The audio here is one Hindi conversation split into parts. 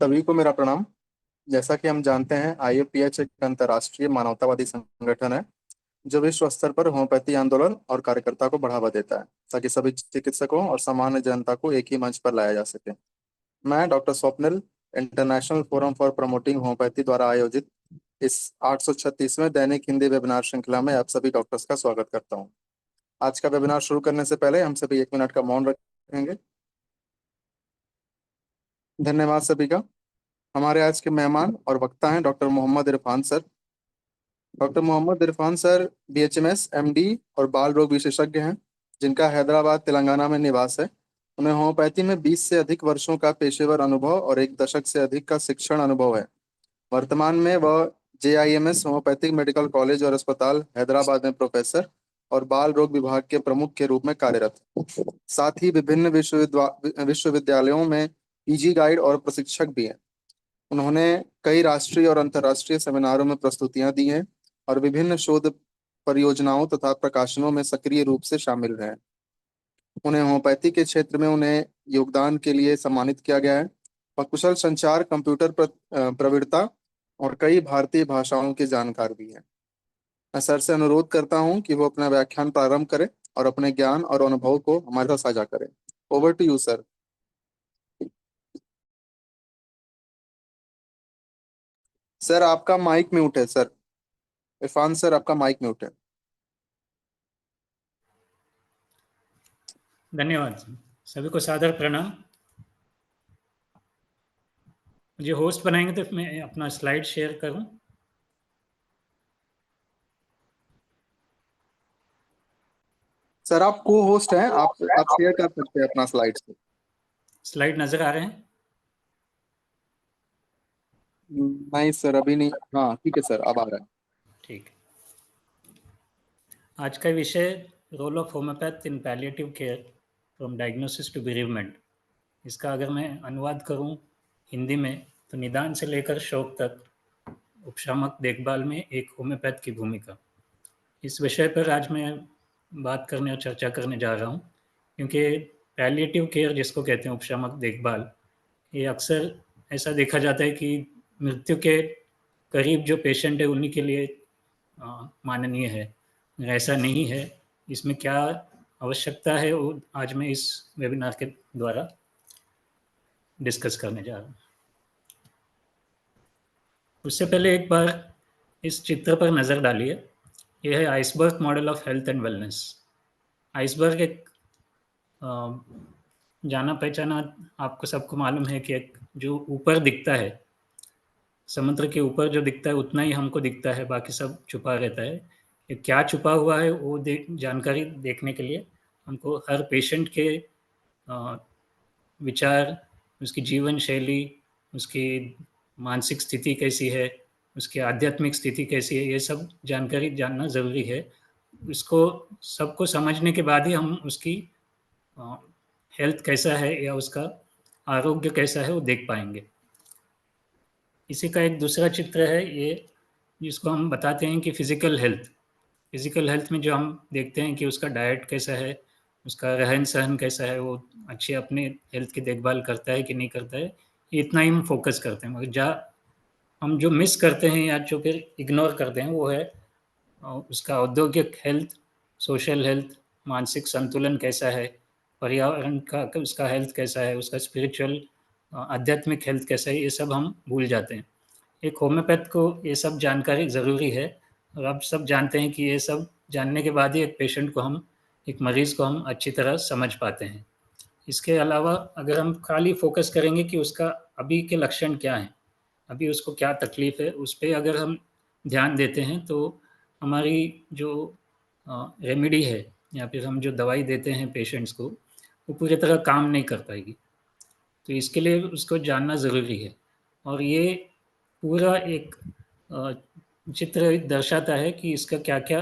सभी को मेरा प्रणाम। जैसा कि हम जानते हैं, आईएपीएच एक अंतर्राष्ट्रीय मानवतावादी संगठन है जो विश्व स्तर पर होम्योपैथी आंदोलन और कार्यकर्ता को बढ़ावा देता है ताकि सभी चिकित्सकों और सामान्य जनता को एक ही मंच पर लाया जा सके। मैं doctor Swapnil, international forum for promoting homeopathy द्वारा आयोजित इस 836वें दैनिक हिंदी वेबिनार श्रृंखला में आप सभी डॉक्टर्स का स्वागत करता हूं। आज का वेबिनार शुरू करने से पहले हम सभी 1 मिनट का मौन रखेंगे। धन्यवाद सभी का। हमारे आज के मेहमान और वक्ता हैं doctor Mohammad Irfan sir. Doctor Mohammad Irfan sir BHMS MD और बाल रोग विशेषज्ञ हैं, जिनका हैदराबाद तेलंगाना में निवास है। उन्हें होम्योपैथी में 20 से अधिक वर्षों का पेशेवर अनुभव और 1 दशक से अधिक का शिक्षण अनुभव है। वर्तमान में वह जेआईएमएस होम्योपैथिक मेडिकल कॉलेज और अस्पताल हैदराबाद में प्रोफेसर और बाल रोग विभाग के प्रमुख के रूप में कार्यरत हैं। साथ ही विभिन्न विश्वविद्यालयों में पीजी गाइड और प्रशिक्षक भी हैं। उन्होंने कई राष्ट्रीय और अंतर्राष्ट्रीय सेमिनारों में प्रस्तुतियां दी हैं और विभिन्न शोध परियोजनाओं तथा प्रकाशनों में सक्रिय रूप से शामिल रहे हैं। उन्हें होम्योपैथी के क्षेत्र में उन्हें योगदान के लिए सम्मानित किया गया है और कुशल संचार, कंप्यूटर प्रवीणता और कई भारतीय भाषाओं के जानकार भी हैं। मैं सर से अनुरोध करता हूं कि वो अपना व्याख्यान प्रारंभ करें और अपने ज्ञान और अनुभव को हमारे साथ साझा करें। Over to you sir. Sir आपका माइक म्यूट है सर। इरफान सर आपका माइक म्यूट है। धन्यवाद। सभी को सादर प्रणाम। मुझे होस्ट बनाएंगे तो मैं अपना स्लाइड शेयर करूं। सर आप को होस्ट हैं, आप शेयर कर सकते हैं अपना स्लाइड से। स्लाइड नजर आ रहे हैं? नहीं सर अभी नहीं। हाँ ठीक है सर, अब आ रहा है। ठीक है। आज का विषय role of homeopath in palliative care from diagnosis to bereavement. इसका अगर मैं अनुवाद करूं हिंदी में तो निदान से लेकर शोक तक उपशामक देखभाल में एक होम्योपैथ की भूमिका। इस विषय पर आज मैं बात करने और चर्चा करने जा रहा हूं, क्योंकि पैलिएटिव केयर जिसको कहते हैं उपशामक देखभाल, ये अक्सर ऐसा देखा जाता है कि मृत्यु के करीब जो पेशेंट है उन्हीं के लिए माननीय है। ऐसा नहीं है। इसमें क्या आवश्यकता है वो आज मैं इस वेबिनार के द्वारा डिस्कस करने जा रहा हूँ। उससे पहले एक बार इस चित्र पर नज़र डालिए। यह है iceberg model of health and wellness. Iceberg एक जाना पहचाना, आपको सबको मालूम है कि एक जो ऊपर दिखता है, समुद्र के ऊपर जो दिखता है उतना ही हमको दिखता है, बाकी सब छुपा रहता है। ये क्या छुपा हुआ है वो जानकारी देखने के लिए हमको हर पेशेंट के विचार, उसकी जीवन शैली, उसकी मानसिक स्थिति कैसी है, उसकी आध्यात्मिक स्थिति कैसी है, ये सब जानकारी जानना ज़रूरी है। इसको सबको समझने के बाद ही हम उसकी हेल्थ कैसा है या उसका आरोग्य कैसा है वो देख पाएंगे। इसी का एक दूसरा चित्र है ये, जिसको हम बताते हैं कि फिज़िकल हेल्थ। फिज़िकल हेल्थ में जो हम देखते हैं कि उसका डाइट कैसा है, उसका रहन सहन कैसा है, वो अच्छी अपने हेल्थ की देखभाल करता है कि नहीं करता है, ये इतना ही हम फोकस करते हैं। मगर हम जो मिस करते हैं या जो फिर इग्नोर करते हैं वो है उसका औद्योगिक हेल्थ, सोशल हेल्थ, मानसिक संतुलन कैसा है, पर्यावरण का उसका हेल्थ कैसा है, उसका स्पिरिचुअल आध्यात्मिक हेल्थ कैसा है, ये सब हम भूल जाते हैं। एक होम्योपैथ को ये सब जानकारी ज़रूरी है और आप सब जानते हैं कि ये सब जानने के बाद ही एक पेशेंट को हम, एक मरीज़ को हम अच्छी तरह समझ पाते हैं। इसके अलावा अगर हम खाली फोकस करेंगे कि उसका अभी के लक्षण क्या हैं, अभी उसको क्या तकलीफ़ है, उस पे अगर हम ध्यान देते हैं तो हमारी जो रेमेडी है या फिर हम जो दवाई देते हैं पेशेंट्स को, वो पूरी तरह काम नहीं कर पाएगी। तो इसके लिए उसको जानना ज़रूरी है। और ये पूरा एक चित्र दर्शाता है कि इसका क्या-क्या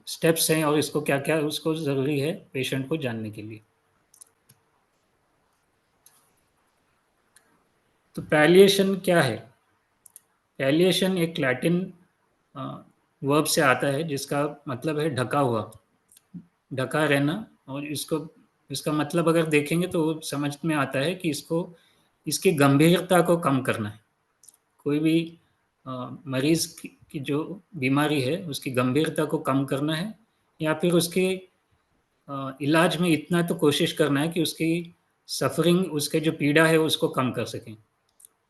स्टेप्स हैं और इसको क्या-क्या उसको ज़रूरी है पेशेंट को जानने के लिए। तो पैलिएशन क्या है? पैलिएशन एक लैटिन वर्ब से आता है जिसका मतलब है ढका हुआ, ढका रहना। और इसको, इसका मतलब अगर देखेंगे तो समझ में आता है कि इसको इसकी गंभीरता को कम करना है। कोई भी मरीज की जो बीमारी है उसकी गंभीरता को कम करना है, या फिर उसके इलाज में इतना तो कोशिश करना है कि उसकी सफरिंग, उसके जो पीड़ा है उसको कम कर सकें।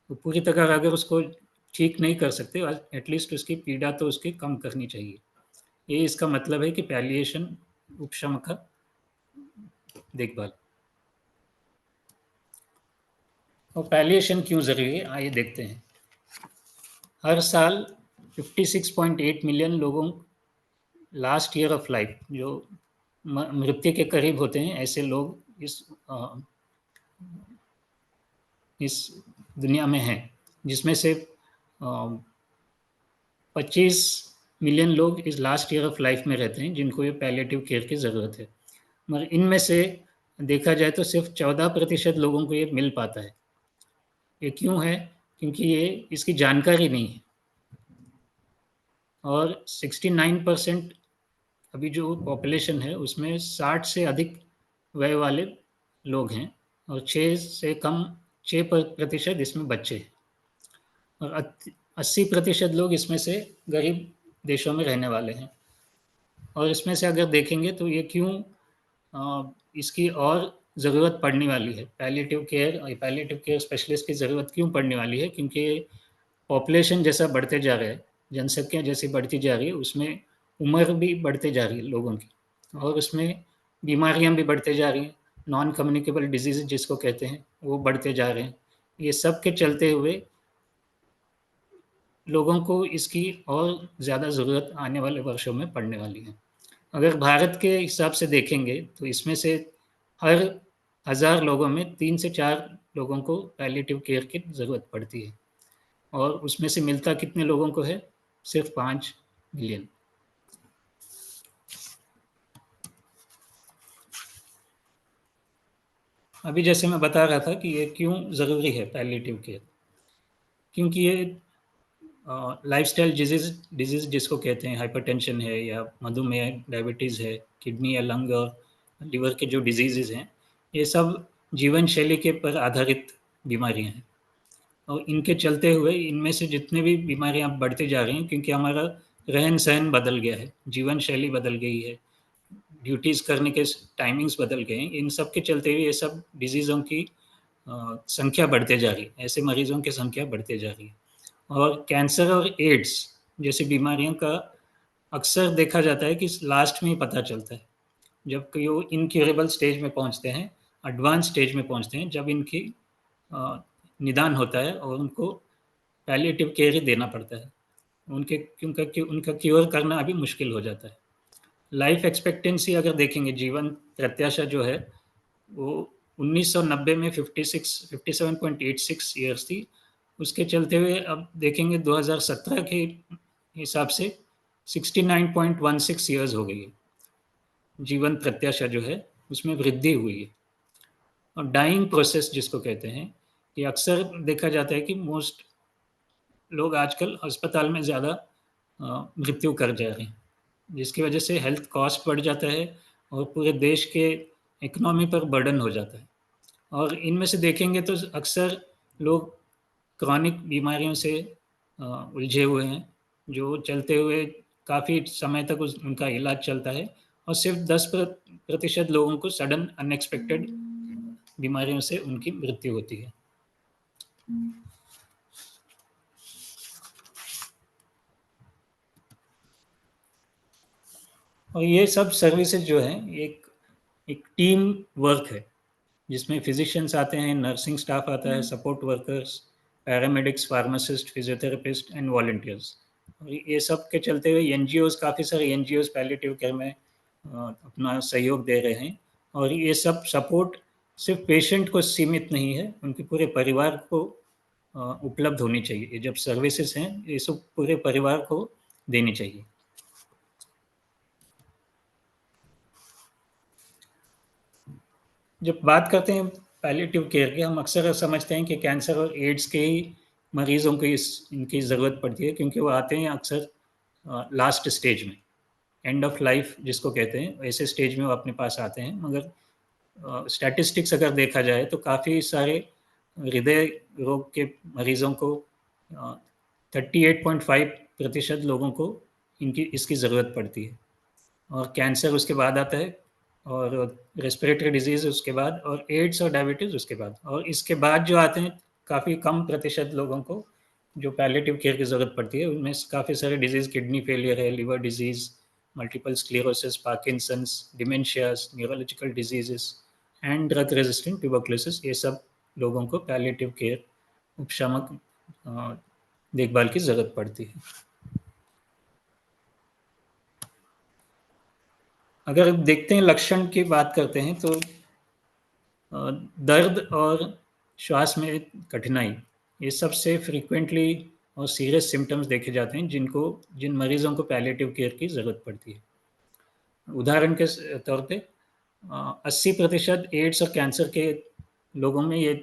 तो पूरी तरह अगर उसको ठीक नहीं कर सकते, एटलीस्ट उसकी पीड़ा तो उसकी कम करनी चाहिए। ये इसका मतलब है कि पैलिएशन, उपशम का देखभाल। और पैलिएशन क्यों ज़रूरी है, आइए देखते हैं। हर साल 56.8 मिलियन लोगों लास्ट ईयर ऑफ लाइफ, जो मृत्यु के करीब होते हैं, ऐसे लोग इस दुनिया में हैं, जिसमें से 25 मिलियन लोग इस लास्ट ईयर ऑफ लाइफ में रहते हैं जिनको ये पैलिएटिव केयर की ज़रूरत है। मगर इनमें से देखा जाए तो सिर्फ 14% लोगों को ये मिल पाता है। ये क्यों है? क्योंकि ये इसकी जानकारी नहीं है। और 69% अभी जो पॉपुलेशन है उसमें 60 से अधिक वय वाले लोग हैं, और 6% इसमें बच्चे हैं, और 80% लोग इसमें से गरीब देशों में रहने वाले हैं। और इसमें से अगर देखेंगे तो ये क्यों इसकी और ज़रूरत पड़ने वाली है, पैलिएटिव केयर स्पेशलिस्ट की ज़रूरत क्यों पड़ने वाली है? क्योंकि पॉपुलेशन जैसा बढ़ते जा रहा है, जनसंख्या जैसी बढ़ती जा रही है, उसमें उम्र भी बढ़ते जा रही है लोगों की, और उसमें बीमारियां भी बढ़ते जा रही हैं। नॉन कम्युनिकेबल डिजीज जिसको कहते हैं वो बढ़ते जा रहे हैं। ये सब के चलते हुए लोगों को इसकी और ज़्यादा ज़रूरत आने वाले वर्षों में पड़ने वाली है। अगर भारत के हिसाब से देखेंगे तो इसमें से हर 1000 लोगों में 3 से 4 लोगों को पैलिएटिव केयर की ज़रूरत पड़ती है, और उसमें से मिलता कितने लोगों को है? सिर्फ 5 मिलियन। अभी जैसे मैं बता रहा था कि ये क्यों ज़रूरी है पैलिएटिव केयर, क्योंकि ये लाइफस्टाइल डिजीज़ जिसको कहते हैं, हाइपरटेंशन है या मधुमेह, डायबिटीज़ है, किडनी या लंग और लिवर के जो डिजीज़ हैं, ये सब जीवन शैली के पर आधारित बीमारियां हैं। और इनके चलते हुए इनमें से जितने भी बीमारियां बढ़ते जा रही हैं, क्योंकि हमारा रहन सहन बदल गया है, जीवन शैली बदल गई है, ड्यूटीज़ करने के टाइमिंग्स बदल गए हैं, इन सब के चलते हुए ये सब डिजीज़ों की संख्या बढ़ते जा रही है, ऐसे मरीजों की संख्या बढ़ते जा रही है। और कैंसर और एड्स जैसी बीमारियों का अक्सर देखा जाता है कि लास्ट में ही पता चलता है, जब कि वो इनक्यूरेबल स्टेज में पहुंचते हैं, एडवांस स्टेज में पहुंचते हैं, जब इनकी निदान होता है और उनको पैलिएटिव केयर ही देना पड़ता है। क्योंकि उनका क्योर करना अभी मुश्किल हो जाता है। लाइफ एक्सपेक्टेंसी अगर देखेंगे, जीवन प्रत्याशा जो है वो 1990 में 57.86 ईयर्स थी। उसके चलते हुए अब देखेंगे 2017 के हिसाब से 69.16 ईयर्स हो गई है। जीवन प्रत्याशा जो है उसमें वृद्धि हुई है। और डाइंग प्रोसेस जिसको कहते हैं, कि अक्सर देखा जाता है कि मोस्ट लोग आजकल अस्पताल में ज़्यादा मृत्यु कर जा रहे हैं, जिसकी वजह से हेल्थ कॉस्ट बढ़ जाता है और पूरे देश के इकोनॉमी पर बर्डन हो जाता है। और इनमें से देखेंगे तो अक्सर लोग क्रॉनिक बीमारियों से उलझे हुए हैं, जो चलते हुए काफ़ी समय तक उनका इलाज चलता है, और सिर्फ 10% लोगों को सडन अनएक्सपेक्टेड बीमारियों से उनकी मृत्यु होती है। और ये सब सर्विसेज जो हैं एक एक टीम वर्क है, जिसमें फिजिशियंस आते हैं, नर्सिंग स्टाफ आता है, support workers, paramedics, pharmacist, physiotherapist and volunteers. और ये सब के चलते हुए एनजीओज, काफ़ी सारे एनजीओज पैलिएटिव केयर में अपना सहयोग दे रहे हैं। और ये सब सपोर्ट सिर्फ पेशेंट को सीमित नहीं है, उनके पूरे परिवार को उपलब्ध होनी चाहिए। ये जब सर्विसेज हैं ये सब पूरे परिवार को देनी चाहिए। जब बात करते हैं पैलिएटिव केयर की, हम अक्सर समझते हैं कि कैंसर और एड्स के ही मरीजों को इनकी ज़रूरत पड़ती है, क्योंकि वो आते हैं अक्सर लास्ट स्टेज में, एंड ऑफ लाइफ जिसको कहते हैं, ऐसे स्टेज में वो अपने पास आते हैं। मगर स्टैटिस्टिक्स अगर देखा जाए तो काफ़ी सारे हृदय रोग के मरीजों को 38.5% लोगों को इसकी ज़रूरत पड़ती है, और कैंसर उसके बाद आता है, और रेस्पिरेटरी डिजीज़ उसके बाद, और एड्स और डायबिटीज़ उसके बाद, और इसके बाद जो आते हैं काफ़ी कम प्रतिशत लोगों को जो पैलिएटिव केयर की ज़रूरत पड़ती है। उनमें काफ़ी सारे डिजीज़, किडनी फेलियर है, liver disease, multiple sclerosis, Parkinson's, dementias, neurological diseases and drug resistant tuberculosis, ये सब लोगों को पैलिएटिव केयर, उपशामक देखभाल की ज़रूरत पड़ती है। अगर देखते हैं, लक्षण की बात करते हैं, तो दर्द और श्वास में कठिनाई, ये सबसे फ्रीक्वेंटली और सीरियस सिम्टम्स देखे जाते हैं जिन मरीजों को पैलिएटिव केयर की ज़रूरत पड़ती है। उदाहरण के तौर पे 80% एड्स और कैंसर के लोगों में ये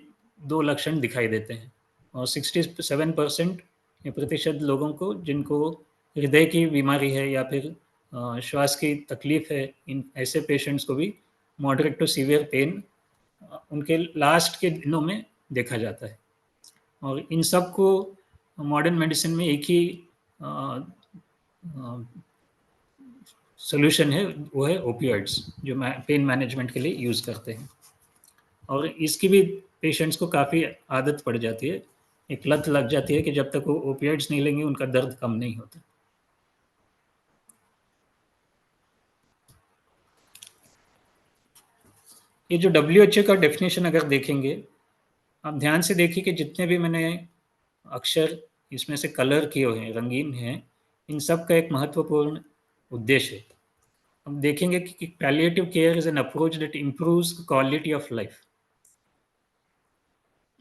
दो लक्षण दिखाई देते हैं, और 67% प्रतिशत लोगों को जिनको हृदय की बीमारी है या फिर श्वास की तकलीफ है, इन ऐसे पेशेंट्स को भी मॉडरेट टू सीवियर पेन उनके लास्ट के दिनों में देखा जाता है। और इन सब को मॉडर्न मेडिसिन में एक ही सोल्यूशन है, वो है ओपियोइड्स, जो पेन मैनेजमेंट के लिए यूज़ करते हैं। और इसकी भी पेशेंट्स को काफ़ी आदत पड़ जाती है, एक लत लग जाती है कि जब तक वो ओपियोइड्स नहीं लेंगे उनका दर्द कम नहीं होता। ये जो WHO का डेफिनेशन अगर देखेंगे, आप ध्यान से देखिए कि जितने भी मैंने अक्षर इसमें से कलर किए हुए हैं, रंगीन हैं, इन सब का एक महत्वपूर्ण उद्देश्य है। हम देखेंगे कि palliative care is an approach that improves quality of life.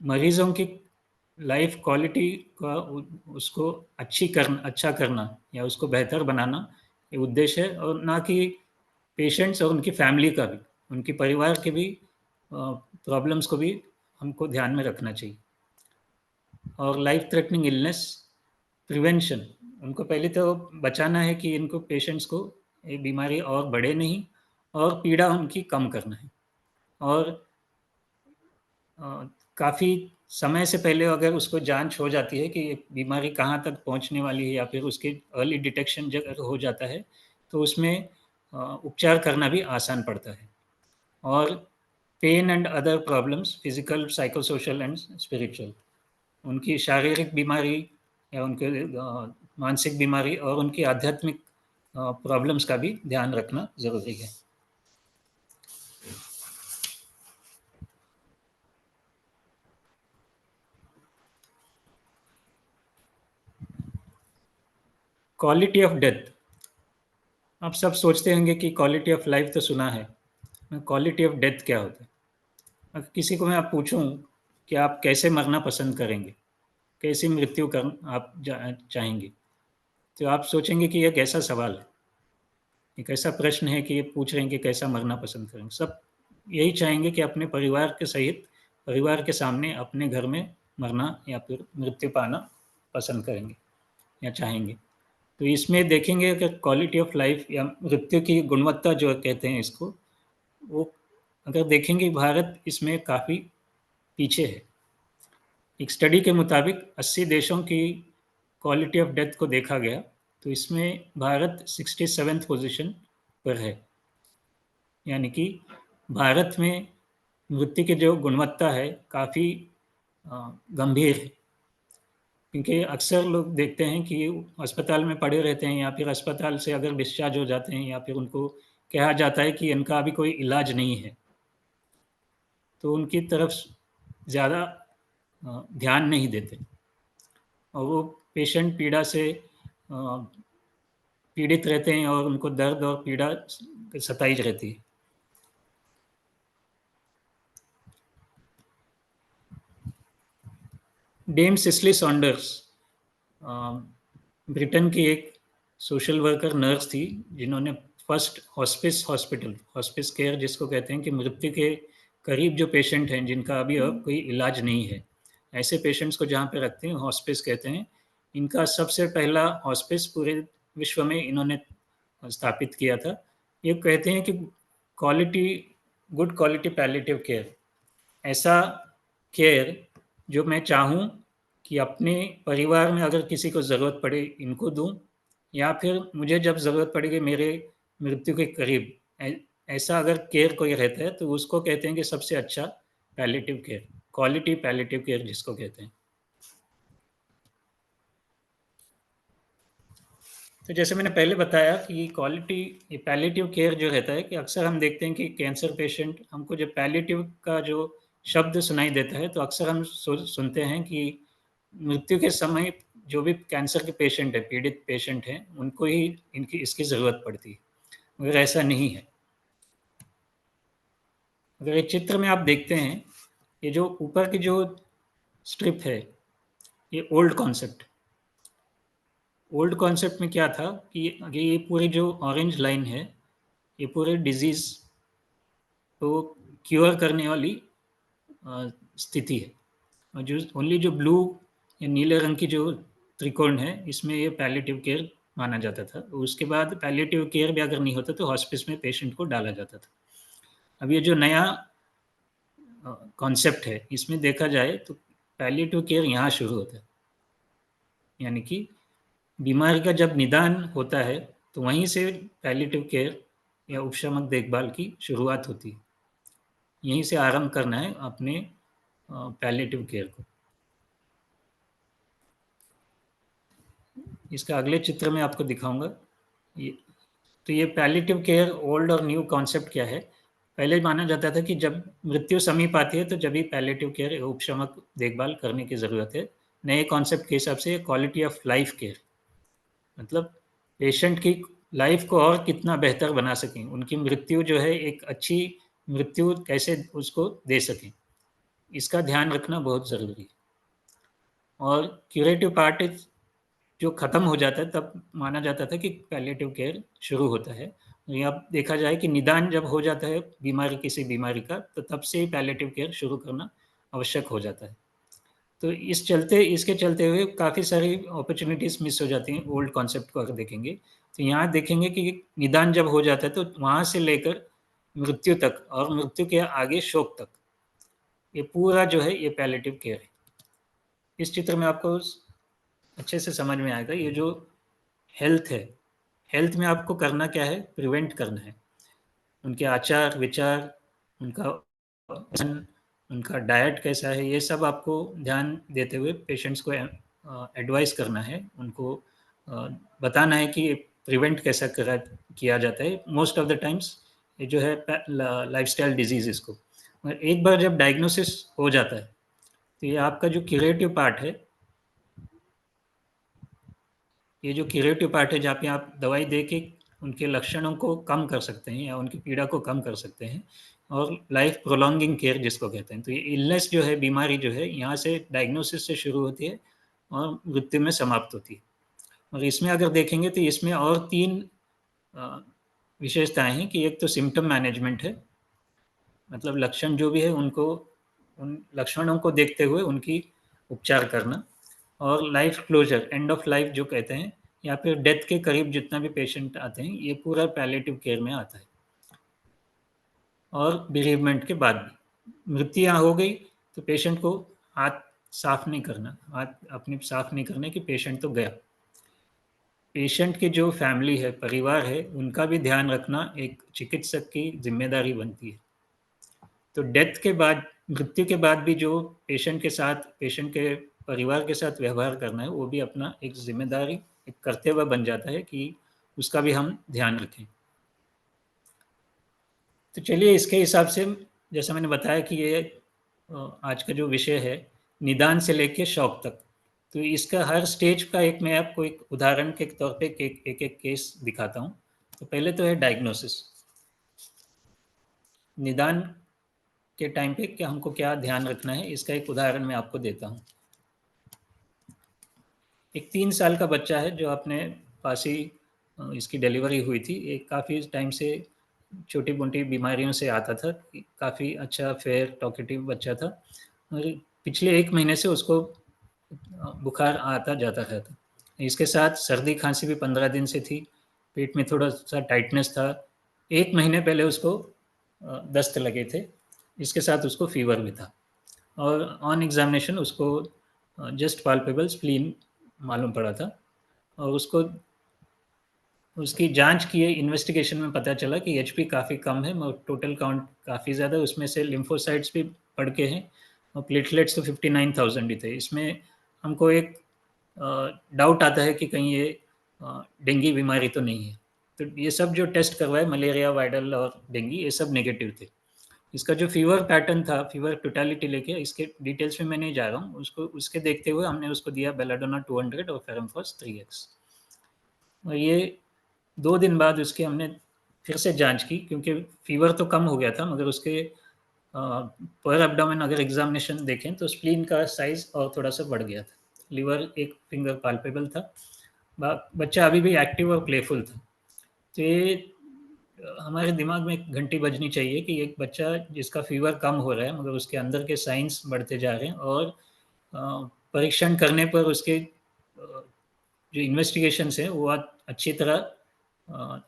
मरीजों की लाइफ क्वालिटी का उसको अच्छा करना या उसको बेहतर बनाना, ये उद्देश्य है, और ना कि पेशेंट्स और उनकी फैमिली का भी, उनके परिवार के भी प्रॉब्लम्स को भी हमको ध्यान में रखना चाहिए। और लाइफ थ्रेटनिंग इलनेस प्रिवेंशन, उनको पहले तो बचाना है कि इनको पेशेंट्स को ये बीमारी और बढ़े नहीं, और पीड़ा उनकी कम करना है। और काफ़ी समय से पहले अगर उसको जांच हो जाती है कि ये बीमारी कहाँ तक पहुँचने वाली है, या फिर उसके अर्ली डिटेक्शन अगर हो जाता है, तो उसमें उपचार करना भी आसान पड़ता है। और pain and other problems, physical, psychosocial and spiritual, उनकी शारीरिक बीमारी या उनके मानसिक बीमारी और उनकी आध्यात्मिक प्रॉब्लम्स का भी ध्यान रखना ज़रूरी है। क्वालिटी ऑफ डेथ, आप सब सोचते होंगे कि क्वालिटी ऑफ लाइफ तो सुना है, क्वालिटी ऑफ डेथ क्या होता है? अगर किसी को मैं आप पूछूं कि आप कैसे मरना पसंद करेंगे, कैसी मृत्यु कर आप चाहेंगे, तो आप सोचेंगे कि यह कैसा सवाल है, एक ऐसा प्रश्न है कि ये पूछ रहे हैं कि कैसा मरना पसंद करेंगे। सब यही चाहेंगे कि अपने परिवार के सहित, परिवार के सामने अपने घर में मरना या फिर मृत्यु पाना पसंद करेंगे या चाहेंगे। तो इसमें देखेंगे कि क्वालिटी ऑफ लाइफ या मृत्यु की गुणवत्ता जो कहते हैं इसको, वो अगर देखेंगे भारत इसमें काफ़ी पीछे है। एक स्टडी के मुताबिक 80 देशों की क्वालिटी ऑफ डेथ को देखा गया, तो इसमें भारत 67th पोजीशन पर है। यानी कि भारत में मृत्यु की जो गुणवत्ता है काफ़ी गंभीर है, क्योंकि अक्सर लोग देखते हैं कि अस्पताल में पड़े रहते हैं, या फिर अस्पताल से अगर डिस्चार्ज हो जाते हैं, या फिर उनको कहा जाता है कि इनका अभी कोई इलाज नहीं है, तो उनकी तरफ ज़्यादा ध्यान नहीं देते, और वो पेशेंट पीड़ा से पीड़ित रहते हैं, और उनको दर्द और पीड़ा सताई रहती है। डेम सिस्ली सॉन्डर्स ब्रिटेन की एक सोशल वर्कर नर्स थी, जिन्होंने फर्स्ट हॉस्पिस केयर जिसको कहते हैं, कि मृत्यु के करीब जो पेशेंट हैं जिनका अभी कोई इलाज नहीं है, ऐसे पेशेंट्स को जहाँ पे रखते हैं हॉस्पिस कहते हैं। इनका सबसे पहला हॉस्पिस पूरे विश्व में इन्होंने स्थापित किया था। ये कहते हैं कि गुड क्वालिटी पैलिएटिव केयर, ऐसा केयर जो मैं चाहूँ कि अपने परिवार में अगर किसी को ज़रूरत पड़े इनको दूँ, या फिर मुझे जब ज़रूरत पड़ेगी मेरे मृत्यु के करीब ऐसा अगर केयर कोई रहता है तो उसको कहते हैं कि सबसे अच्छा palliative care, quality palliative care जिसको कहते हैं। तो जैसे मैंने पहले बताया कि क्वालिटी ये पैलिएटिव केयर जो रहता है कि अक्सर हम देखते हैं कि कैंसर पेशेंट हमको जब पैलिएटिव का जो शब्द सुनाई देता है तो अक्सर हम सुनते हैं कि मृत्यु के समय जो भी कैंसर के पेशेंट है, पीड़ित पेशेंट हैं, उनको ही इनकी इसकी ज़रूरत पड़ती है, मगर ऐसा नहीं है। अगर एक चित्र में आप देखते हैं, ये जो ऊपर की जो स्ट्रिप है, ये ओल्ड कॉन्सेप्ट में क्या था कि ये पूरी जो ऑरेंज लाइन है, ये पूरे डिजीज़ को क्योर करने वाली स्थिति है, और जो ओनली जो ब्लू या नीले रंग की जो त्रिकोण है, इसमें ये पैलिएटिव केयर माना जाता था। उसके बाद पैलिएटिव केयर भी अगर नहीं होता तो हॉस्पिस में पेशेंट को डाला जाता था। अब ये जो नया कॉन्सेप्ट है, इसमें देखा जाए तो पैलिएटिव केयर यहाँ शुरू होता है, यानी कि बीमारी का जब निदान होता है तो वहीं से पैलिएटिव केयर या उपशमक देखभाल की शुरुआत होती है। यहीं से आरंभ करना है अपने पैलिएटिव केयर को। इसका अगले चित्र में आपको दिखाऊंगा। ये तो ये पैलिएटिव केयर ओल्ड और न्यू कॉन्सेप्ट क्या है। पहले माना जाता था कि जब मृत्यु समीप आती है तो जब भी पैलिएटिव केयर उपशमक देखभाल करने की ज़रूरत है। नए कॉन्सेप्ट के हिसाब से क्वालिटी ऑफ लाइफ केयर, मतलब पेशेंट की लाइफ को और कितना बेहतर बना सकें, उनकी मृत्यु जो है एक अच्छी मृत्यु कैसे उसको दे सकें, इसका ध्यान रखना बहुत ज़रूरी है। और क्यूरेटिव पार्ट जो ख़त्म हो जाता है तब माना जाता था कि पैलिएटिव केयर शुरू होता है। यहाँ देखा जाए कि निदान जब हो जाता है बीमारी किसी बीमारी का तो तब से ही पैलिएटिव केयर शुरू करना आवश्यक हो जाता है। तो इसके चलते हुए काफ़ी सारी अपॉर्चुनिटीज़ मिस हो जाती हैं ओल्ड कॉन्सेप्ट को अगर देखेंगे। तो यहाँ देखेंगे कि निदान जब हो जाता है तो वहाँ से लेकर मृत्यु तक और मृत्यु के आगे शोक तक, ये पूरा जो है ये पैलिएटिव केयर है। इस चित्र में आपको अच्छे से समझ में आएगा। ये जो हेल्थ है, हेल्थ में आपको करना क्या है, प्रिवेंट करना है। उनके आचार विचार, उनका उनका डाइट कैसा है, ये सब आपको ध्यान देते हुए पेशेंट्स को एडवाइस करना है, उनको बताना है कि प्रिवेंट कैसा किया जाता है। मोस्ट ऑफ द टाइम्स ये जो है लाइफस्टाइल डिजीज इसको, मगर एक बार जब डायग्नोसिस हो जाता है तो ये आपका जो क्यूरेटिव पार्ट है, ये जो क्यूरेटिव पार्ट है जहाँ पे आप दवाई दे के उनके लक्षणों को कम कर सकते हैं या उनकी पीड़ा को कम कर सकते हैं, और लाइफ प्रोलॉन्गिंग केयर जिसको कहते हैं। तो ये इलनेस जो है, बीमारी जो है, यहाँ से डायग्नोसिस से शुरू होती है और मृत्यु में समाप्त होती है। और इसमें अगर देखेंगे तो इसमें और 3 विशेषताएँ हैं कि एक तो सिम्पटम मैनेजमेंट है, मतलब लक्षण जो भी है उनको उन लक्षणों को देखते हुए उनकी उपचार करना, और life closure, end of life जो कहते हैं, या फिर डेथ के करीब जितना भी पेशेंट आते हैं, ये पूरा पैलिएटिव केयर में आता है। और बिरीवमेंट के बाद भी मृत्यु यहाँ हो गई तो पेशेंट को हाथ साफ नहीं करना, हाथ अपने साफ नहीं करने कि पेशेंट तो गया। पेशेंट की जो फैमिली है, परिवार है, उनका भी ध्यान रखना एक चिकित्सक की जिम्मेदारी बनती है। तो डेथ के बाद, मृत्यु के बाद भी जो पेशेंट के साथ, पेशेंट के परिवार के साथ व्यवहार करना है, वो भी अपना एक जिम्मेदारी, एक कर्तव्य बन जाता है कि उसका भी हम ध्यान रखें। तो चलिए इसके हिसाब से, जैसा मैंने बताया कि ये आज का जो विषय है निदान से लेके शौक तक, तो इसका हर स्टेज का एक मैं आपको एक उदाहरण के तौर पे एक केस दिखाता हूँ। तो पहले तो है डायग्नोसिस, निदान के टाइम पे क्या हमको क्या ध्यान रखना है, इसका एक उदाहरण मैं आपको देता हूँ। एक 3 साल का बच्चा है जो अपने पास ही इसकी डिलीवरी हुई थी। एक काफ़ी टाइम से छोटी-मोटी बीमारियों से आता था, काफ़ी अच्छा फेयर टॉकेटिव बच्चा था, और पिछले 1 महीने से उसको बुखार आता जाता रहता। इसके साथ सर्दी खांसी भी 15 दिन से थी, पेट में थोड़ा-सा टाइटनेस था। 1 महीने पहले उसको दस्त लगे थे, इसके साथ उसको फ़ीवर भी था। और ऑन एग्जामिनेशन उसको जस्ट पाल्पेबल स्प्लीन मालूम पड़ा था, और उसको उसकी जांच की इन्वेस्टिगेशन में पता चला कि एचपी काफ़ी कम है, और टोटल काउंट काफ़ी ज़्यादा, उसमें से लिम्फोसाइट्स भी बढ़ के हैं, और प्लेटलेट्स तो 59,000 ही थे। इसमें हमको एक डाउट आता है कि कहीं ये डेंगू बीमारी तो नहीं है। तो ये सब जो टेस्ट करवाए, मलेरिया, वायरल और डेंगू, ये सब नेगेटिव थे। इसका जो फीवर पैटर्न था, फीवर टोटलिटी लेके, इसके डिटेल्स में मैं नहीं जा रहा हूँ, उसको उसके देखते हुए हमने उसको दिया बेलाडोना 200 और फेरमफॉस 3x। और ये 2 दिन बाद उसकी हमने फिर से जांच की, क्योंकि फीवर तो कम हो गया था, मगर उसके पर एब्डोमेन अगर एग्जामिनेशन देखें तो स्प्लीन का साइज और थोड़ा सा बढ़ गया था। लीवर एक फिंगर पाल्पेबल था। बच्चा अभी भी एक्टिव और प्लेफुल था। तो ये हमारे दिमाग में एक घंटी बजनी चाहिए कि एक बच्चा जिसका फीवर कम हो रहा है, मगर उसके अंदर के साइंस बढ़ते जा रहे हैं, और परीक्षण करने पर उसके जो इन्वेस्टिगेशंस हैं वो अच्छी तरह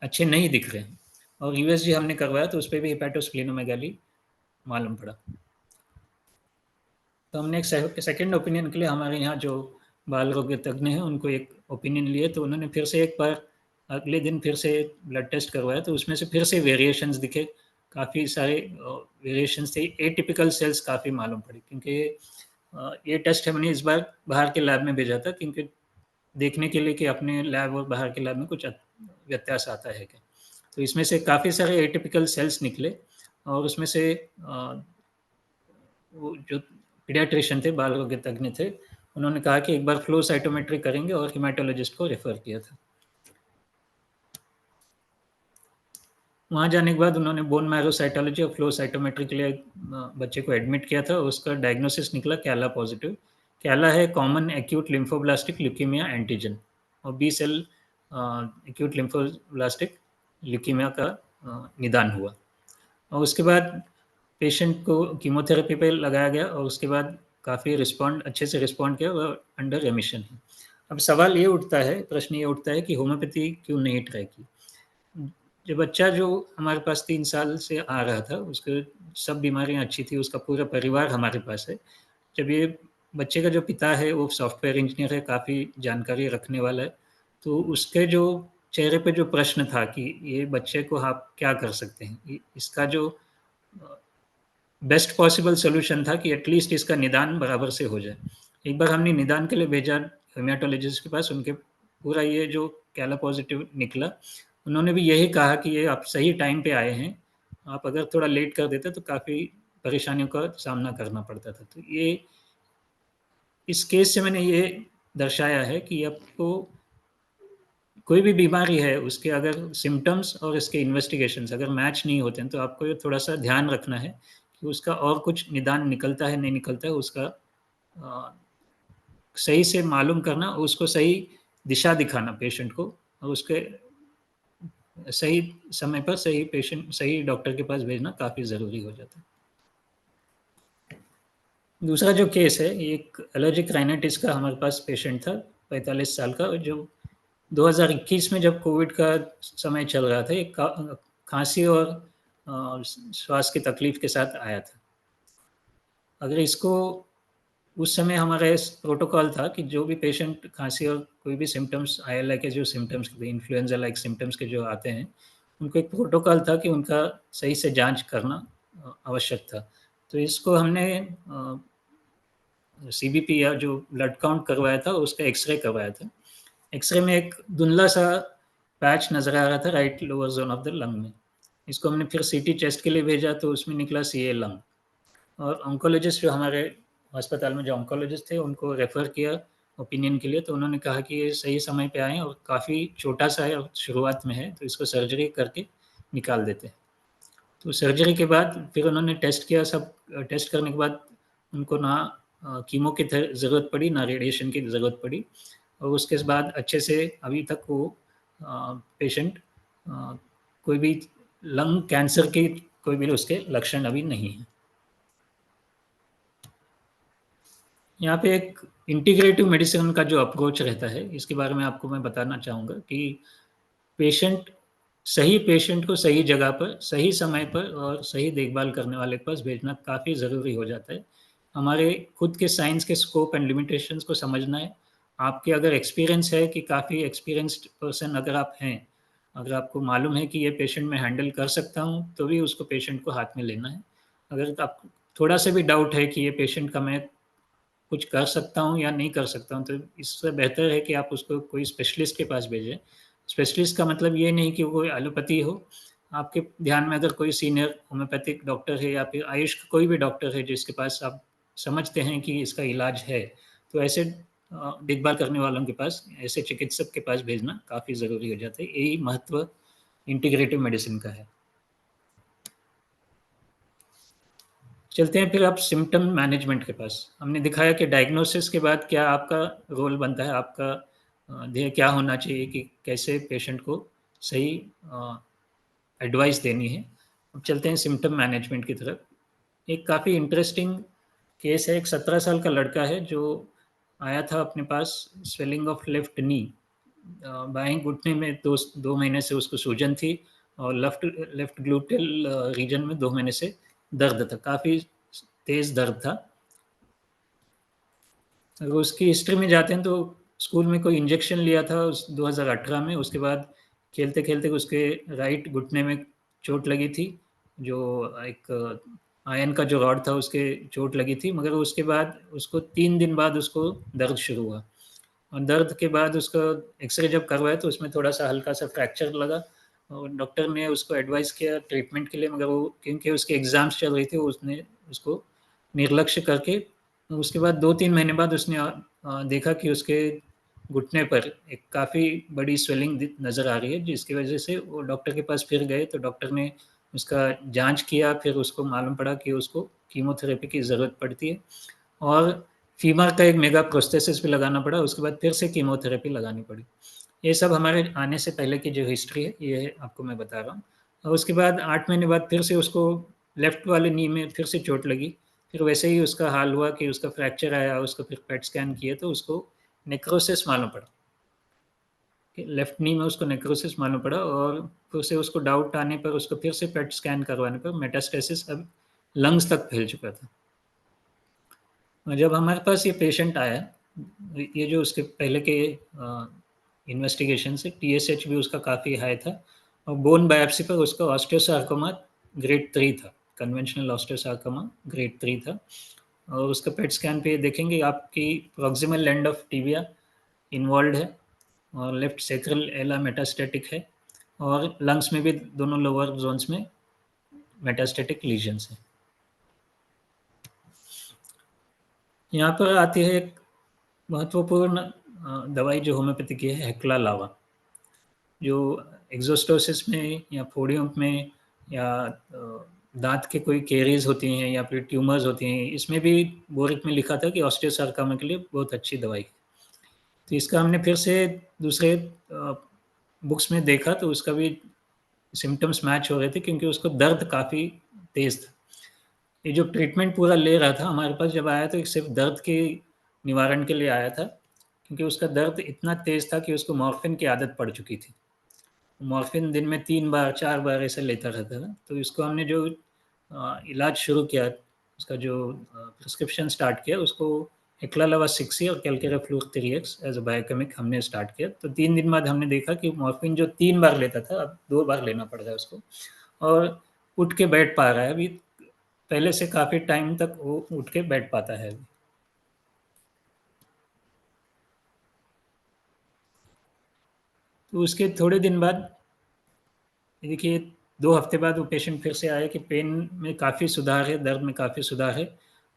अच्छे नहीं दिख रहे हैं। और यूएसजी हमने करवाया तो उस पर भी हिपैटोस्प्लीनोमेगाली मालूम पड़ा। तो हमने एक सेकंड ओपिनियन के लिए हमारे यहाँ जो बाल रोग तज्ञ हैं उनको एक ओपिनियन लिए, तो उन्होंने फिर से एक बार अगले दिन फिर से ब्लड टेस्ट करवाया, तो उसमें से फिर से वेरिएशंस दिखे, काफ़ी सारे वेरिएशंस थे। एटिपिकल सेल्स काफ़ी मालूम पड़े, क्योंकि ये टेस्ट हमने इस बार बाहर के लैब में भेजा था, क्योंकि देखने के लिए कि अपने लैब और बाहर के लैब में कुछ व्यत्यास आता है क्या। तो इसमें से काफ़ी सारे एटिपिकल सेल्स निकले, और उसमें से वो जो पीडियाट्रिशियन थे, बाल रोग तज्ञ थे, उन्होंने कहा कि एक बार फ्लो साइटोमेट्री करेंगे, और हेमाटोलॉजिस्ट को रेफर किया था। वहाँ जाने के बाद उन्होंने बोन मैरो साइटोलॉजी और फ्लो साइटोमेट्री के लिए बच्चे को एडमिट किया था। उसका डायग्नोसिस निकला कैला पॉजिटिव। कैला है common acute lymphoblastic leukaemia antigen, और B cell acute lymphoblastic leukaemia का निदान हुआ। और उसके बाद पेशेंट को कीमोथेरेपी पे लगाया गया, और उसके बाद काफ़ी रिस्पॉन्ड अच्छे से रिस्पॉन्ड किया, और अंडर रेमिशन है। अब सवाल ये उठता है, प्रश्न ये उठता है कि होम्योपैथी क्यों नहीं ट्राई की। जो बच्चा जो हमारे पास 3 साल से आ रहा था, उसके सब बीमारियां अच्छी थी, उसका पूरा परिवार हमारे पास है। जब ये बच्चे का जो पिता है वो सॉफ्टवेयर इंजीनियर है, काफ़ी जानकारी रखने वाला है, तो उसके जो चेहरे पे जो प्रश्न था कि ये बच्चे को आप क्या कर सकते हैं, इसका जो बेस्ट पॉसिबल सोल्यूशन था कि एटलीस्ट इसका निदान बराबर से हो जाए। एक बार हमने निदान के लिए भेजा हेमाटोलॉजिस्ट के पास, उनके पूरा ये जो कैला पॉजिटिव निकला, उन्होंने भी यही कहा कि ये आप सही टाइम पे आए हैं, आप अगर थोड़ा लेट कर देते तो काफ़ी परेशानियों का सामना करना पड़ता था। तो ये इस केस से मैंने ये दर्शाया है कि आपको कोई भी बीमारी है, उसके अगर सिम्पटम्स और इसके इन्वेस्टिगेशंस अगर मैच नहीं होते हैं, तो आपको ये थोड़ा-सा ध्यान रखना है कि उसका और कुछ निदान निकलता है, नहीं निकलता है, उसका अ, सही से मालूम करना, उसको सही दिशा दिखाना पेशेंट को, और उसके सही समय पर सही पेशेंट सही डॉक्टर के पास भेजना काफ़ी ज़रूरी हो जाता है। दूसरा जो केस है, ये एक एलर्जिक राइनाइटिस का हमारे पास पेशेंट था, 45 साल का, जो 2021 में जब कोविड का समय चल रहा था, एक खांसी और श्वास की तकलीफ के साथ आया था। अगर इसको उस समय हमारा इस प्रोटोकॉल था कि जो भी पेशेंट खांसी और कोई भी सिम्टम्स आईएलआई के जो सिम्टम्स इन्फ्लुएंजा लाइक सिम्टम्स के जो आते हैं, उनको एक प्रोटोकॉल था कि उनका सही से जांच करना आवश्यक था। तो इसको हमने सीबीपी या जो ब्लड काउंट करवाया था, उसका एक्सरे करवाया था। एक्सरे में एक धुंधला सा पैच नज़र आ रहा था right lower zone of the lung में। इसको हमने फिर सीटी टेस्ट के लिए भेजा, तो उसमें निकला सीए लंग। और ऑन्कोलॉजिस्ट जो हमारे अस्पताल में जो ऑन्कोलॉजिस्ट थे, उनको रेफ़र किया ओपिनियन के लिए, तो उन्होंने कहा कि ये सही समय पे आए हैं, और काफ़ी छोटा-सा है और शुरुआत में है, तो इसको सर्जरी करके निकाल देते हैं। तो सर्जरी के बाद फिर उन्होंने टेस्ट किया, सब टेस्ट करने के बाद उनको ना कीमो की ज़रूरत पड़ी, ना रेडिएशन की ज़रूरत पड़ी, और उसके बाद अच्छे से अभी तक वो पेशेंट कोई भी लंग कैंसर के कोई भी उसके लक्षण अभी नहीं है। यहाँ पे एक इंटीग्रेटिव मेडिसिन का जो अप्रोच रहता है, इसके बारे में आपको मैं बताना चाहूँगा कि पेशेंट सही पेशेंट को सही जगह पर, सही समय पर और सही देखभाल करने वाले के पास भेजना काफ़ी ज़रूरी हो जाता है। हमारे खुद के साइंस के स्कोप एंड लिमिटेशंस को समझना है। आपके अगर एक्सपीरियंस है कि काफ़ी एक्सपीरियंस्ड पर्सन अगर आप हैं, अगर आपको मालूम है कि ये पेशेंट मैं हैंडल कर सकता हूँ, तो भी उसको पेशेंट को हाथ में लेना है। अगर आप थोड़ा सा भी डाउट है कि ये पेशेंट का मैं कुछ कर सकता हूँ या नहीं कर सकता हूँ, तो इससे बेहतर है कि आप उसको कोई स्पेशलिस्ट के पास भेजें। स्पेशलिस्ट का मतलब ये नहीं कि वो कोई एलोपैथी हो। आपके ध्यान में अगर कोई सीनियर होम्योपैथिक डॉक्टर है या फिर आयुष का कोई भी डॉक्टर है जिसके पास आप समझते हैं कि इसका इलाज है, तो ऐसे देखभाल करने वालों के पास, ऐसे चिकित्सक के पास भेजना काफ़ी ज़रूरी हो जाता है। यही महत्व इंटीग्रेटिव मेडिसिन का है। चलते हैं फिर आप सिम्पटम मैनेजमेंट के पास। हमने दिखाया कि डायग्नोसिस के बाद क्या आपका रोल बनता है, आपका ध्येय क्या होना चाहिए कि कैसे पेशेंट को सही एडवाइस देनी है। अब चलते हैं सिम्पटम मैनेजमेंट की तरफ। एक काफ़ी इंटरेस्टिंग केस है। एक 17 साल का लड़का है जो आया था अपने पास, स्वेलिंग ऑफ लेफ्ट नी, बाएं घुटने में 2 महीने से उसको सूजन थी, और लेफ्ट लेफ्ट ग्लूटेल रीजन में 2 महीने से दर्द था, काफ़ी तेज दर्द था। अगर उसकी हिस्ट्री में जाते हैं तो स्कूल में कोई इंजेक्शन लिया था उस 2018 में। उसके बाद खेलते खेलते उसके राइट घुटने में चोट लगी थी, जो एक आयन का जो रॉड था उसके चोट लगी थी। मगर उसके बाद उसको 3 दिन बाद उसको दर्द शुरू हुआ, और दर्द के बाद उसका एक्सरे जब करवाया तो उसमें थोड़ा सा हल्का सा फ्रैक्चर लगा, और डॉक्टर ने उसको एडवाइस किया ट्रीटमेंट के लिए, मगर वो क्योंकि उसके एग्ज़ाम्स चल रही थी उसने उसको निर्लक्ष्य करके, उसके बाद 2-3 महीने बाद उसने देखा कि उसके घुटने पर एक काफ़ी बड़ी स्वेलिंग नज़र आ रही है, जिसकी वजह से वो डॉक्टर के पास फिर गए। तो डॉक्टर ने उसका जांच किया, फिर उसको मालूम पड़ा कि उसको कीमोथेरेपी की ज़रूरत पड़ती है, और फीमर का एक मेगा प्रोस्थेसिस भी लगाना पड़ा। उसके बाद फिर से कीमोथेरेपी लगानी पड़ी। ये सब हमारे आने से पहले की जो हिस्ट्री है ये आपको मैं बता रहा हूँ। और उसके बाद 8 महीने बाद फिर से उसको लेफ्ट वाले नी में फिर से चोट लगी। फिर वैसे ही उसका हाल हुआ कि उसका फ्रैक्चर आया, उसका फिर पेट स्कैन किए तो उसको नेक्रोसिस मालूम पड़ा, कि लेफ्ट नी में उसको नेक्रोसिस मालूम पड़ा, और फिर से उसको डाउट आने पर उसको फिर से पेट स्कैन करवाने पर मेटास्टेसिस अब लंग्स तक फैल चुका था। जब हमारे पास ये पेशेंट आया, ये जो उसके पहले के इन्वेस्टिगेशन से टीएसएच भी उसका काफ़ी हाई था, और बोन बायोप्सी पर उसका ऑस्टियोसार्कोमा ग्रेड 3 था, कन्वेंशनल ऑस्टियोसार्कोमा ग्रेड 3 था। और उसका पेट स्कैन पे देखेंगे आपकी proximal land of tibia involve है, और लेफ्ट सेक्रल एला मेटास्टेटिक है, और लंग्स में भी दोनों लोअर जोन्स में मेटास्टेटिक लीजन्स हैं। यहाँ पर आती है एक महत्वपूर्ण दवाई जो होम्योपैथी की है, हेक्ला लावा, जो एक्सोस्टोसिस में या फोडियम में या दांत के कोई कैरीज होती हैं या फिर ट्यूमर्स होती हैं, इसमें भी बोरिक में लिखा था कि ऑस्टियोसार्कोमा के लिए बहुत अच्छी दवाई है। तो इसका हमने फिर से दूसरे बुक्स में देखा तो उसका भी सिम्टम्स मैच हो रहे थे, क्योंकि उसको दर्द काफ़ी तेज़ था। ये जो ट्रीटमेंट पूरा ले रहा था हमारे पास जब आया, तो सिर्फ दर्द के निवारण के लिए आया था, क्योंकि उसका दर्द इतना तेज़ था कि उसको मॉर्फिन की आदत पड़ चुकी थी। मॉर्फिन दिन में 3 बार 4 बार ऐसे लेता रहता था। तो इसको हमने जो इलाज शुरू किया, उसका जो प्रिस्क्रिप्शन स्टार्ट किया, उसको एक्लालावा 6 और कैलकेराफ्लूर 3x एज अ बायोकेमिक हमने स्टार्ट किया। तो 3 दिन बाद हमने देखा कि मॉर्फिन जो 3 बार लेता था अब 2 बार लेना पड़ रहा है उसको, और उठ के बैठ पा रहा है अभी। पहले से काफ़ी टाइम तक वो उठ के बैठ पाता है अभी। तो उसके थोड़े दिन बाद देखिए, 2 हफ्ते बाद वो पेशेंट फिर से आया कि पेन में काफ़ी सुधार है, दर्द में काफ़ी सुधार है,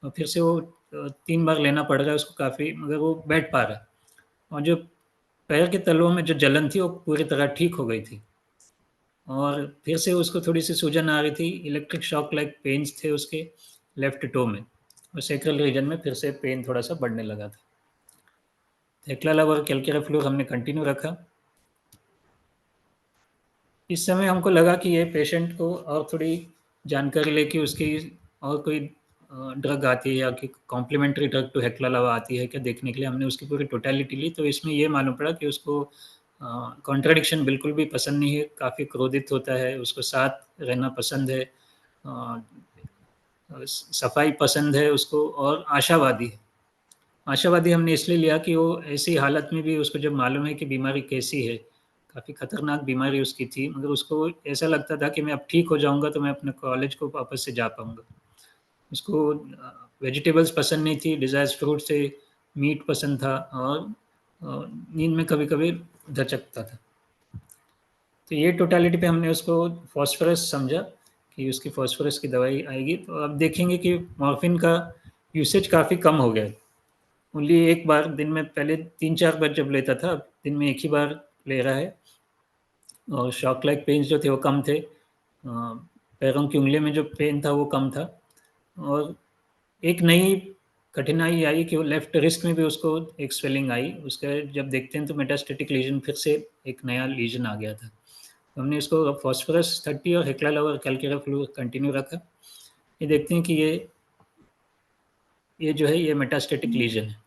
और फिर से वो 3 बार लेना पड़ रहा है उसको काफ़ी, मगर वो बैठ पा रहा है। और जो पैर के तलवों में जो जलन थी वो पूरी तरह ठीक हो गई थी, और फिर से उसको थोड़ी सी सूजन आ रही थी, इलेक्ट्रिक शॉक लाइक पेन्स थे उसके लेफ्ट टो में, और सेक्रल रीजन में फिर से पेन थोड़ा सा बढ़ने लगा था। एक्लालावा और कैलकेराफ्लूर हमने कंटिन्यू रखा। इस समय हमको लगा कि ये पेशेंट को और थोड़ी जानकारी लेके उसकी और कोई ड्रग आती है या कि कॉम्प्लीमेंट्री ड्रग टू हेक्लालावा आती है क्या देखने के लिए हमने उसकी पूरी टोटलिटी ली। तो इसमें ये मालूम पड़ा कि उसको कॉन्ट्रडिक्शन बिल्कुल भी पसंद नहीं है, काफ़ी क्रोधित होता है, उसको साथ रहना पसंद है, सफाई पसंद है उसको और आशावादी है। आशावादी हमने इसलिए लिया कि वो ऐसी हालत में भी उसको जब मालूम है कि बीमारी कैसी है, काफ़ी खतरनाक बीमारी उसकी थी, मगर उसको ऐसा लगता था कि मैं अब ठीक हो जाऊँगा तो मैं अपने कॉलेज को वापस से जा पाऊँगा। उसको वेजिटेबल्स पसंद नहीं थी, डिज़ायर्स फ्रूट थे, मीट पसंद था और नींद में कभी-कभी दचकता था। तो ये टोटलिटी पे हमने उसको फास्फोरस समझा कि उसकी फास्फोरस की दवाई आएगी, तो अब देखेंगे कि मॉर्फिन का यूसेज काफ़ी कम हो गया है। ओनली एक बार दिन में, पहले 3-4 बार जब लेता था, अब दिन में 1 ही बार ले रहा है और शॉक लाइक पेन्स जो थे वो कम थे। पैरों की उँगलियों में जो पेन था वो कम था और एक नई कठिनाई आई कि वो लेफ्ट रिस्ट में भी उसको एक स्वेलिंग आई। उसका जब देखते हैं तो मेटास्टेटिक लीजन, फिर से एक नया लीजन आ गया था। हमने इसको फास्फोरस 30 और हेक्लालाव और कैल्केराफ्लू कंटिन्यू रखा। ये देखते हैं कि ये जो है ये मेटास्टेटिक लीजन है।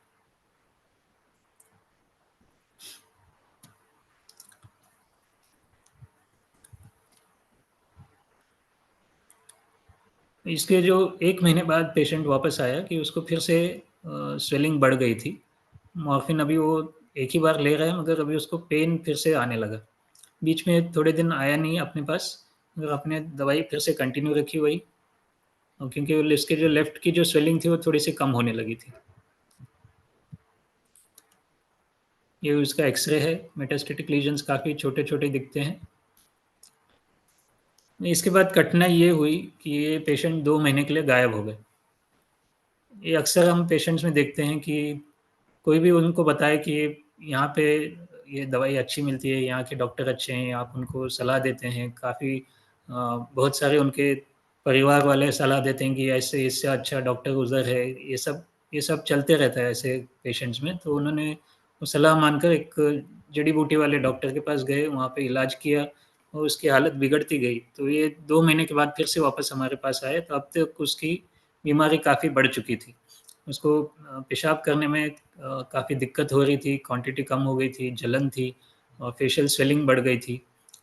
इसके जो 1 महीने बाद पेशेंट वापस आया कि उसको फिर से स्वेलिंग बढ़ गई थी। मॉर्फिन अभी वो 1 ही बार ले रहा है, मगर अभी उसको पेन फिर से आने लगा। बीच में थोड़े दिन आया नहीं अपने पास, मगर आपने दवाई फिर से कंटिन्यू रखी वही, और क्योंकि इसके जो लेफ्ट की जो स्वेलिंग थी वो थोड़ी सी कम होने लगी थी। ये उसका एक्सरे है, मेटास्टेटिक लीजन्स काफ़ी छोटे-छोटे दिखते हैं। इसके बाद कठिनाई ये हुई कि ये पेशेंट 2 महीने के लिए गायब हो गए। ये अक्सर हम पेशेंट्स में देखते हैं कि कोई भी उनको बताए कि यहाँ पे ये दवाई अच्छी मिलती है, यहाँ के डॉक्टर अच्छे हैं, आप उनको सलाह देते हैं, काफ़ी बहुत सारे उनके परिवार वाले सलाह देते हैं कि ऐसे इससे अच्छा डॉक्टर उधर है, ये सब चलते रहता है ऐसे पेशेंट्स में। तो उन्होंने वो सलाह मानकर एक जड़ी बूटी वाले डॉक्टर के पास गए, वहाँ पे इलाज किया और उसकी हालत बिगड़ती गई। तो ये 2 महीने के बाद फिर से वापस हमारे पास आए, तो अब तक उसकी बीमारी काफ़ी बढ़ चुकी थी। उसको पेशाब करने में काफ़ी दिक्कत हो रही थी, क्वांटिटी कम हो गई थी, जलन थी और फेशियल स्वेलिंग बढ़ गई थी।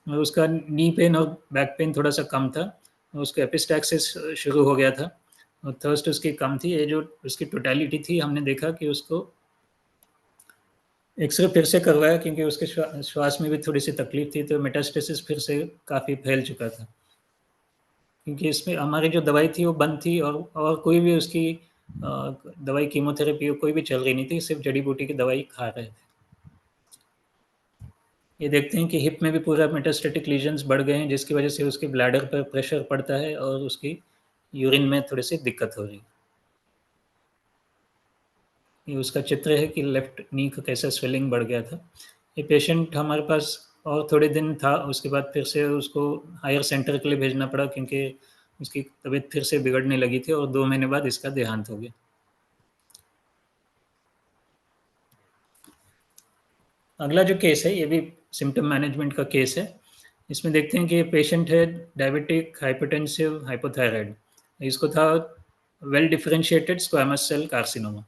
और उसका नी पेन और बैक पेन थोड़ा-सा कम था और उसका एपिस्टैक्सिस शुरू हो गया था और थर्स्ट उसकी कम थी। ये जो उसकी टोटलिटी थी, हमने देखा कि उसको एक्स-रे फिर से करवाया क्योंकि उसके श्वास में भी थोड़ी-सी तकलीफ थी, तो मेटास्टेसिस फिर से काफ़ी फैल चुका था। क्योंकि इसमें हमारी जो दवाई थी वो बंद थी और कोई भी उसकी दवाई कीमोथेरेपी कोई भी चल रही नहीं थी, सिर्फ़ जड़ी-बूटी की दवाई खा रहे थे। ये देखते हैं कि हिप में भी पूरा मेटास्टेटिक लीजन्स बढ़ गए हैं, जिसकी वजह से उसके ब्लैडर पर प्रेशर पड़ता है और उसकी यूरिन में थोड़ी-सी दिक्कत हो रही है। ये उसका चित्र है कि लेफ्ट नी का कैसा स्वेलिंग बढ़ गया था। ये पेशेंट हमारे पास और थोड़े दिन था, उसके बाद फिर से उसको हायर सेंटर के लिए भेजना पड़ा क्योंकि उसकी तबीयत फिर से बिगड़ने लगी थी और 2 महीने बाद इसका देहांत हो गया। अगला जो केस है, ये भी सिम्पटम मैनेजमेंट का केस है। इसमें देखते हैं कि ये पेशेंट है डायबिटिक, हाइपरटेंसिव, हाइपोथायराइड। इसको था well differentiated squamous cell carcinoma,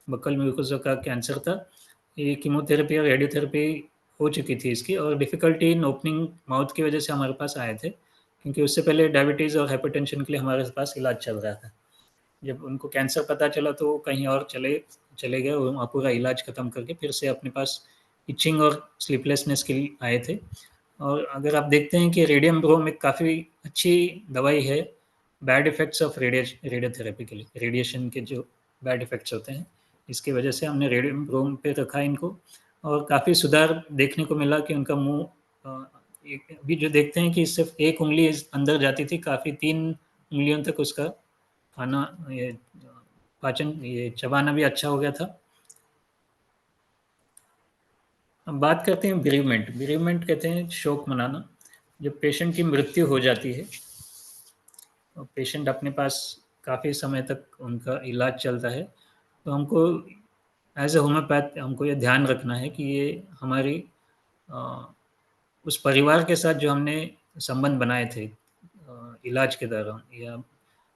buccal mucosa का कैंसर था। ये कीमोथेरेपी और रेडियोथेरेपी हो चुकी थी इसकी और डिफ़िकल्टी इन ओपनिंग माउथ की वजह से हमारे पास आए थे, क्योंकि उससे पहले डायबिटीज़ और हाइपरटेंशन के लिए हमारे पास इलाज चल रहा था। जब उनको कैंसर पता चला तो वो कहीं और चले चले गए और वहाँ पूरा इलाज खत्म करके फिर से अपने पास इचिंग और स्लीपलेसनेस के लिए आए थे। और अगर आप देखते हैं कि रेडियम ब्रोम एक काफ़ी अच्छी दवाई है बैड इफ़ेक्ट्स ऑफ रेडियोथेरेपी के लिए, रेडिएशन के जो बैड इफ़ेक्ट्स होते हैं, इसकी वजह से हमने रेडियम ब्रोम पे रखा इनको और काफ़ी सुधार देखने को मिला कि उनका मुँह अभी जो देखते हैं कि सिर्फ़ 1 उँगली अंदर जाती थी, काफ़ी 3 उँगलियों तक उसका खाना ये पाचन ये चबाना भी अच्छा हो गया था। अब बात करते हैं बेरीवमेंट। बेरीवमेंट कहते हैं शोक मनाना। जब पेशेंट की मृत्यु हो जाती है और पेशेंट अपने पास काफ़ी समय तक उनका इलाज चलता है, तो हमको एज़ अ होम्योपैथ हमको ये ध्यान रखना है कि ये हमारी अ, उस परिवार के साथ जो हमने संबंध बनाए थे इलाज के दौरान या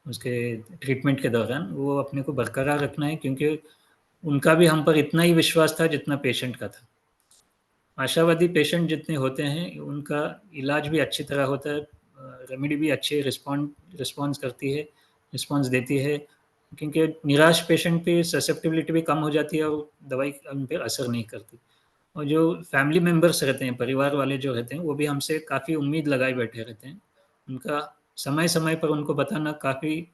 उसके ट्रीटमेंट के दौरान, वो अपने को बरकरार रखना है क्योंकि उनका भी हम पर इतना ही विश्वास था जितना पेशेंट का था। आशावादी पेशेंट जितने होते हैं, उनका इलाज भी अच्छी तरह होता है, रेमेडी भी अच्छे रिस्पॉन्स करती है, रिस्पॉन्स देती है, क्योंकि निराश पेशेंट पे ससेप्टिबिलिटी भी कम हो जाती है और दवाई उन पर असर नहीं करती। और जो फैमिली मेंबर्स रहते हैं, परिवार वाले जो रहते हैं, वो भी हमसे काफ़ी उम्मीद लगाए बैठे रहते हैं। उनका समय-समय पर उनको बताना काफ़ी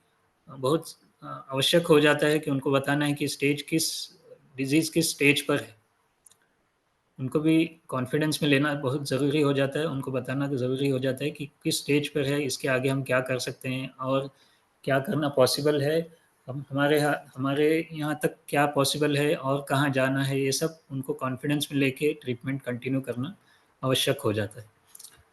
बहुत आवश्यक हो जाता है कि उनको बताना है कि डिज़ीज़ किस स्टेज पर है। उनको भी कॉन्फिडेंस में लेना बहुत ज़रूरी हो जाता है, उनको बताना तो ज़रूरी हो जाता है कि किस स्टेज पर है, इसके आगे हम क्या कर सकते हैं और क्या करना पॉसिबल है। हम हमारे यहाँ तक क्या पॉसिबल है और कहाँ जाना है, ये सब उनको कॉन्फिडेंस में लेके ट्रीटमेंट कंटिन्यू करना आवश्यक हो जाता है।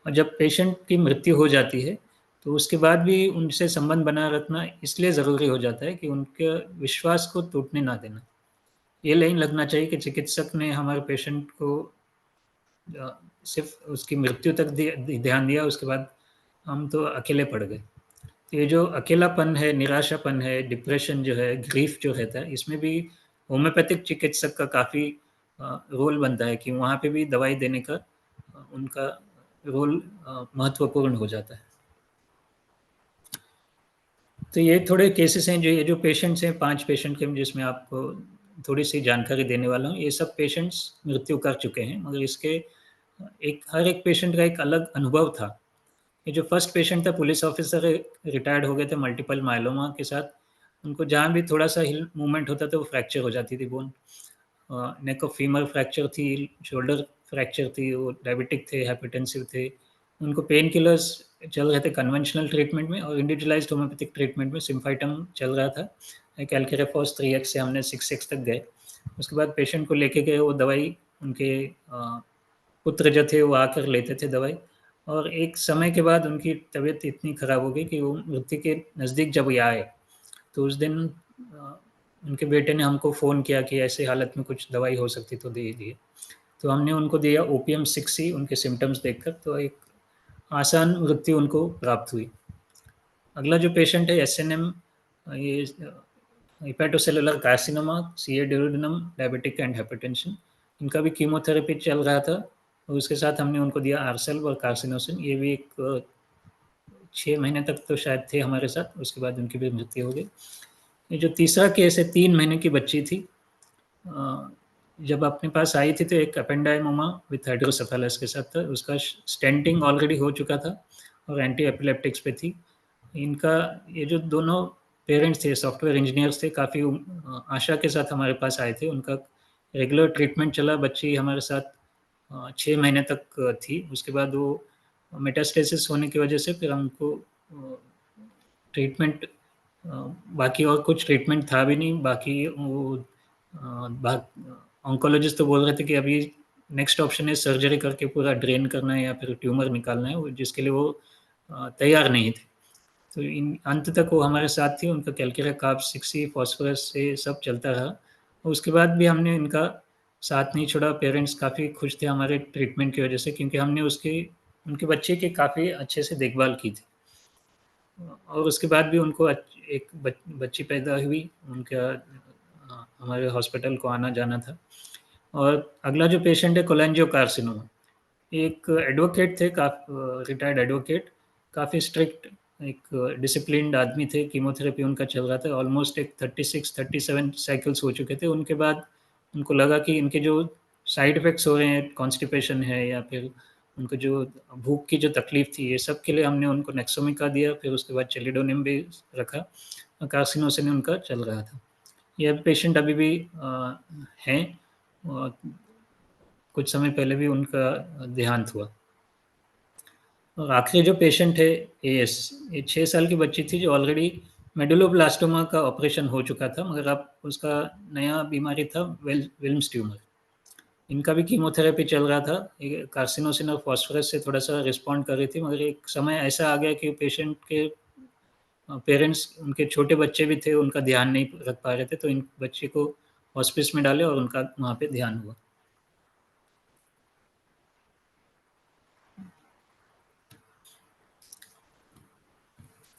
और जब पेशेंट की मृत्यु हो जाती है, तो उसके बाद भी उनसे संबंध बनाए रखना इसलिए ज़रूरी हो जाता है कि उनके विश्वास को टूटने ना देना। ये नहीं लगना चाहिए कि चिकित्सक ने हमारे पेशेंट को सिर्फ़ उसकी मृत्यु तक ध्यान दिया, उसके बाद हम तो अकेले पड़ गए। तो ये जो अकेलापन है, निराशापन है, डिप्रेशन जो है, ग्रीफ़ जो रहता है, इसमें भी होम्योपैथिक चिकित्सक का काफ़ी रोल बनता है कि वहाँ पे भी दवाई देने का उनका रोल महत्वपूर्ण हो जाता है। तो ये थोड़े केसेस हैं, जो ये जो पेशेंट्स हैं, 5 पेशेंट के जिसमें आपको थोड़ी-सी जानकारी देने वाला हूँ। ये सब पेशेंट्स मृत्यु कर चुके हैं, मगर इसके हर एक पेशेंट का एक अलग अनुभव था। ये जो फर्स्ट पेशेंट था, पुलिस ऑफिसर रिटायर्ड हो गए थे मल्टीपल मायलोमा के साथ। उनको जहाँ भी थोड़ा-सा हिल मूवमेंट होता था, वो फ्रैक्चर हो जाती थी bone. Neck of femur fracture थी, शोल्डर फ्रैक्चर थी, वो डायबिटिक थे, हाइपरटेंसिव थे। उनको पेन किलर्स चल रहे थे कन्वेंशनल ट्रीटमेंट में, और इंडिविजुअलाइज्ड होम्योपैथिक ट्रीटमेंट में सिम्फाइटम चल रहा था। कैल्केरेफॉस 3x से हमने 6x तक गए। उसके बाद पेशेंट को लेके गए, वो दवाई उनके पुत्र जो थे वो आकर लेते थे दवाई, और एक समय के बाद उनकी तबीयत इतनी ख़राब हो गई कि वो मृत्यु के नज़दीक जब ये आए, तो उस दिन उनके बेटे ने हमको फ़ोन किया कि ऐसे हालत में कुछ दवाई हो सकती तो दे दिए। तो हमने उनको दिया ओपियम 6C, उनके सिम्पटम्स देखकर, तो एक आसान मृत्यु उनको प्राप्त हुई। अगला जो पेशेंट है एसएनएम, ये hepatocellular carcinoma, CA duodenum, diabetic and hypertension. इनका भी कीमोथेरेपी चल रहा था, और उसके साथ हमने उनको दिया आर्सेल्व और कार्सिनोसिन। ये भी एक 6 महीने तक तो शायद थे हमारे साथ, उसके बाद उनकी भी मृत्यु हो गई। ये जो तीसरा केस है, 3 महीने की बच्ची थी। जब अपने पास आई थी तो एक एपेंडाइमोमा विथ हाइड्रोसेफेलस के साथ था। उसका स्टेंटिंग ऑलरेडी हो चुका था और एंटी एपिलेप्टिक्स पे थी। इनका ये जो दोनों पेरेंट्स थे, सॉफ्टवेयर इंजीनियर्स थे, काफ़ी आशा के साथ हमारे पास आए थे। उनका रेगुलर ट्रीटमेंट चला, बच्ची हमारे साथ 6 महीने तक थी। उसके बाद वो मेटास्टेसिस होने की वजह से फिर हमको ट्रीटमेंट बाकी और कुछ ट्रीटमेंट था भी नहीं। बाकी वो ऑन्कोलॉजिस्ट तो बोल रहे थे कि अभी नेक्स्ट ऑप्शन है सर्जरी करके पूरा ड्रेन करना है या फिर ट्यूमर निकालना है, जिसके लिए वो तैयार नहीं थे। तो इन अंत तक वो हमारे साथ थी। उनका कैल्केरिया कार्ब 6C फॉस्फोरस से सब चलता रहा, और उसके बाद भी हमने इनका साथ नहीं छोड़ा। पेरेंट्स काफ़ी खुश थे हमारे ट्रीटमेंट की वजह से, क्योंकि हमने उनके बच्चे की काफ़ी अच्छे से देखभाल की थी। और उसके बाद भी उनको एक बच्ची पैदा हुई, उनका हमारे हॉस्पिटल को आना-जाना था। और अगला जो पेशेंट है कोलेंजियोकार्सिनोमा, एक एडवोकेट थे, रिटायर्ड एडवोकेट, काफ़ी स्ट्रिक्ट, एक डिसिप्लिन्ड आदमी थे। कीमोथेरेपी उनका चल रहा था, ऑलमोस्ट एक 36-37 साइकिल्स हो चुके थे। उनके बाद उनको लगा कि इनके जो साइड इफ़ेक्ट्स हो रहे हैं, कॉन्स्टिपेशन है या फिर उनको जो भूख की जो तकलीफ़ थी, ये सब के लिए हमने उनको नेक्सोमिका दिया, फिर उसके बाद चेलिडोनिम भी रखा, और कार्सिनोसिन उनका चल रहा था। ये पेशेंट अभी भी हैं, और कुछ समय पहले भी उनका देहांत हुआ। और आखिरी जो पेशेंट है एएस, ये 6 साल की बच्ची थी जो ऑलरेडी मेडुलोब्लास्टोमा का ऑपरेशन हो चुका था, मगर अब उसका नया बीमारी था विल्म्स ट्यूमर। इनका भी कीमोथेरेपी चल रहा था। ये कार्सिनोसिन और फास्फोरस से थोड़ा-सा रिस्पॉन्ड कर रही थी, मगर एक समय ऐसा आ गया कि पेशेंट के पेरेंट्स, उनके छोटे बच्चे भी थे, उनका ध्यान नहीं रख पा रहे थे, तो इन बच्चे को हॉस्पिस में डाले और उनका वहाँ पे ध्यान हुआ।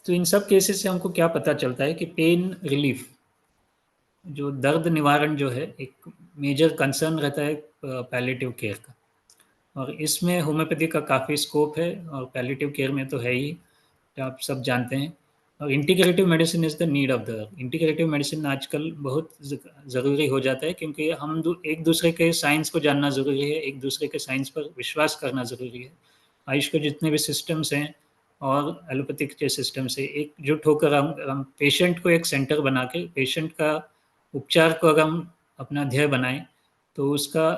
तो इन सब केसेस से हमको क्या पता चलता है कि पेन रिलीफ, जो दर्द निवारण जो है, एक मेजर कंसर्न रहता है पैलिएटिव केयर का, और इसमें होम्योपैथी का काफ़ी स्कोप है, और पैलिएटिव केयर में तो है ही, आप सब जानते हैं। और integrative medicine is the need of the integrative medicine आजकल बहुत ज़रूरी हो जाता है, क्योंकि हम एक दूसरे के साइंस को जानना ज़रूरी है, एक दूसरे के साइंस पर विश्वास करना ज़रूरी है। आयुष के जितने भी सिस्टम्स हैं और एलोपैथिक के सिस्टम से एकजुट होकर हम पेशेंट को एक सेंटर बना के पेशेंट का उपचार को अगर हम अपना ध्येय बनाएं तो उसका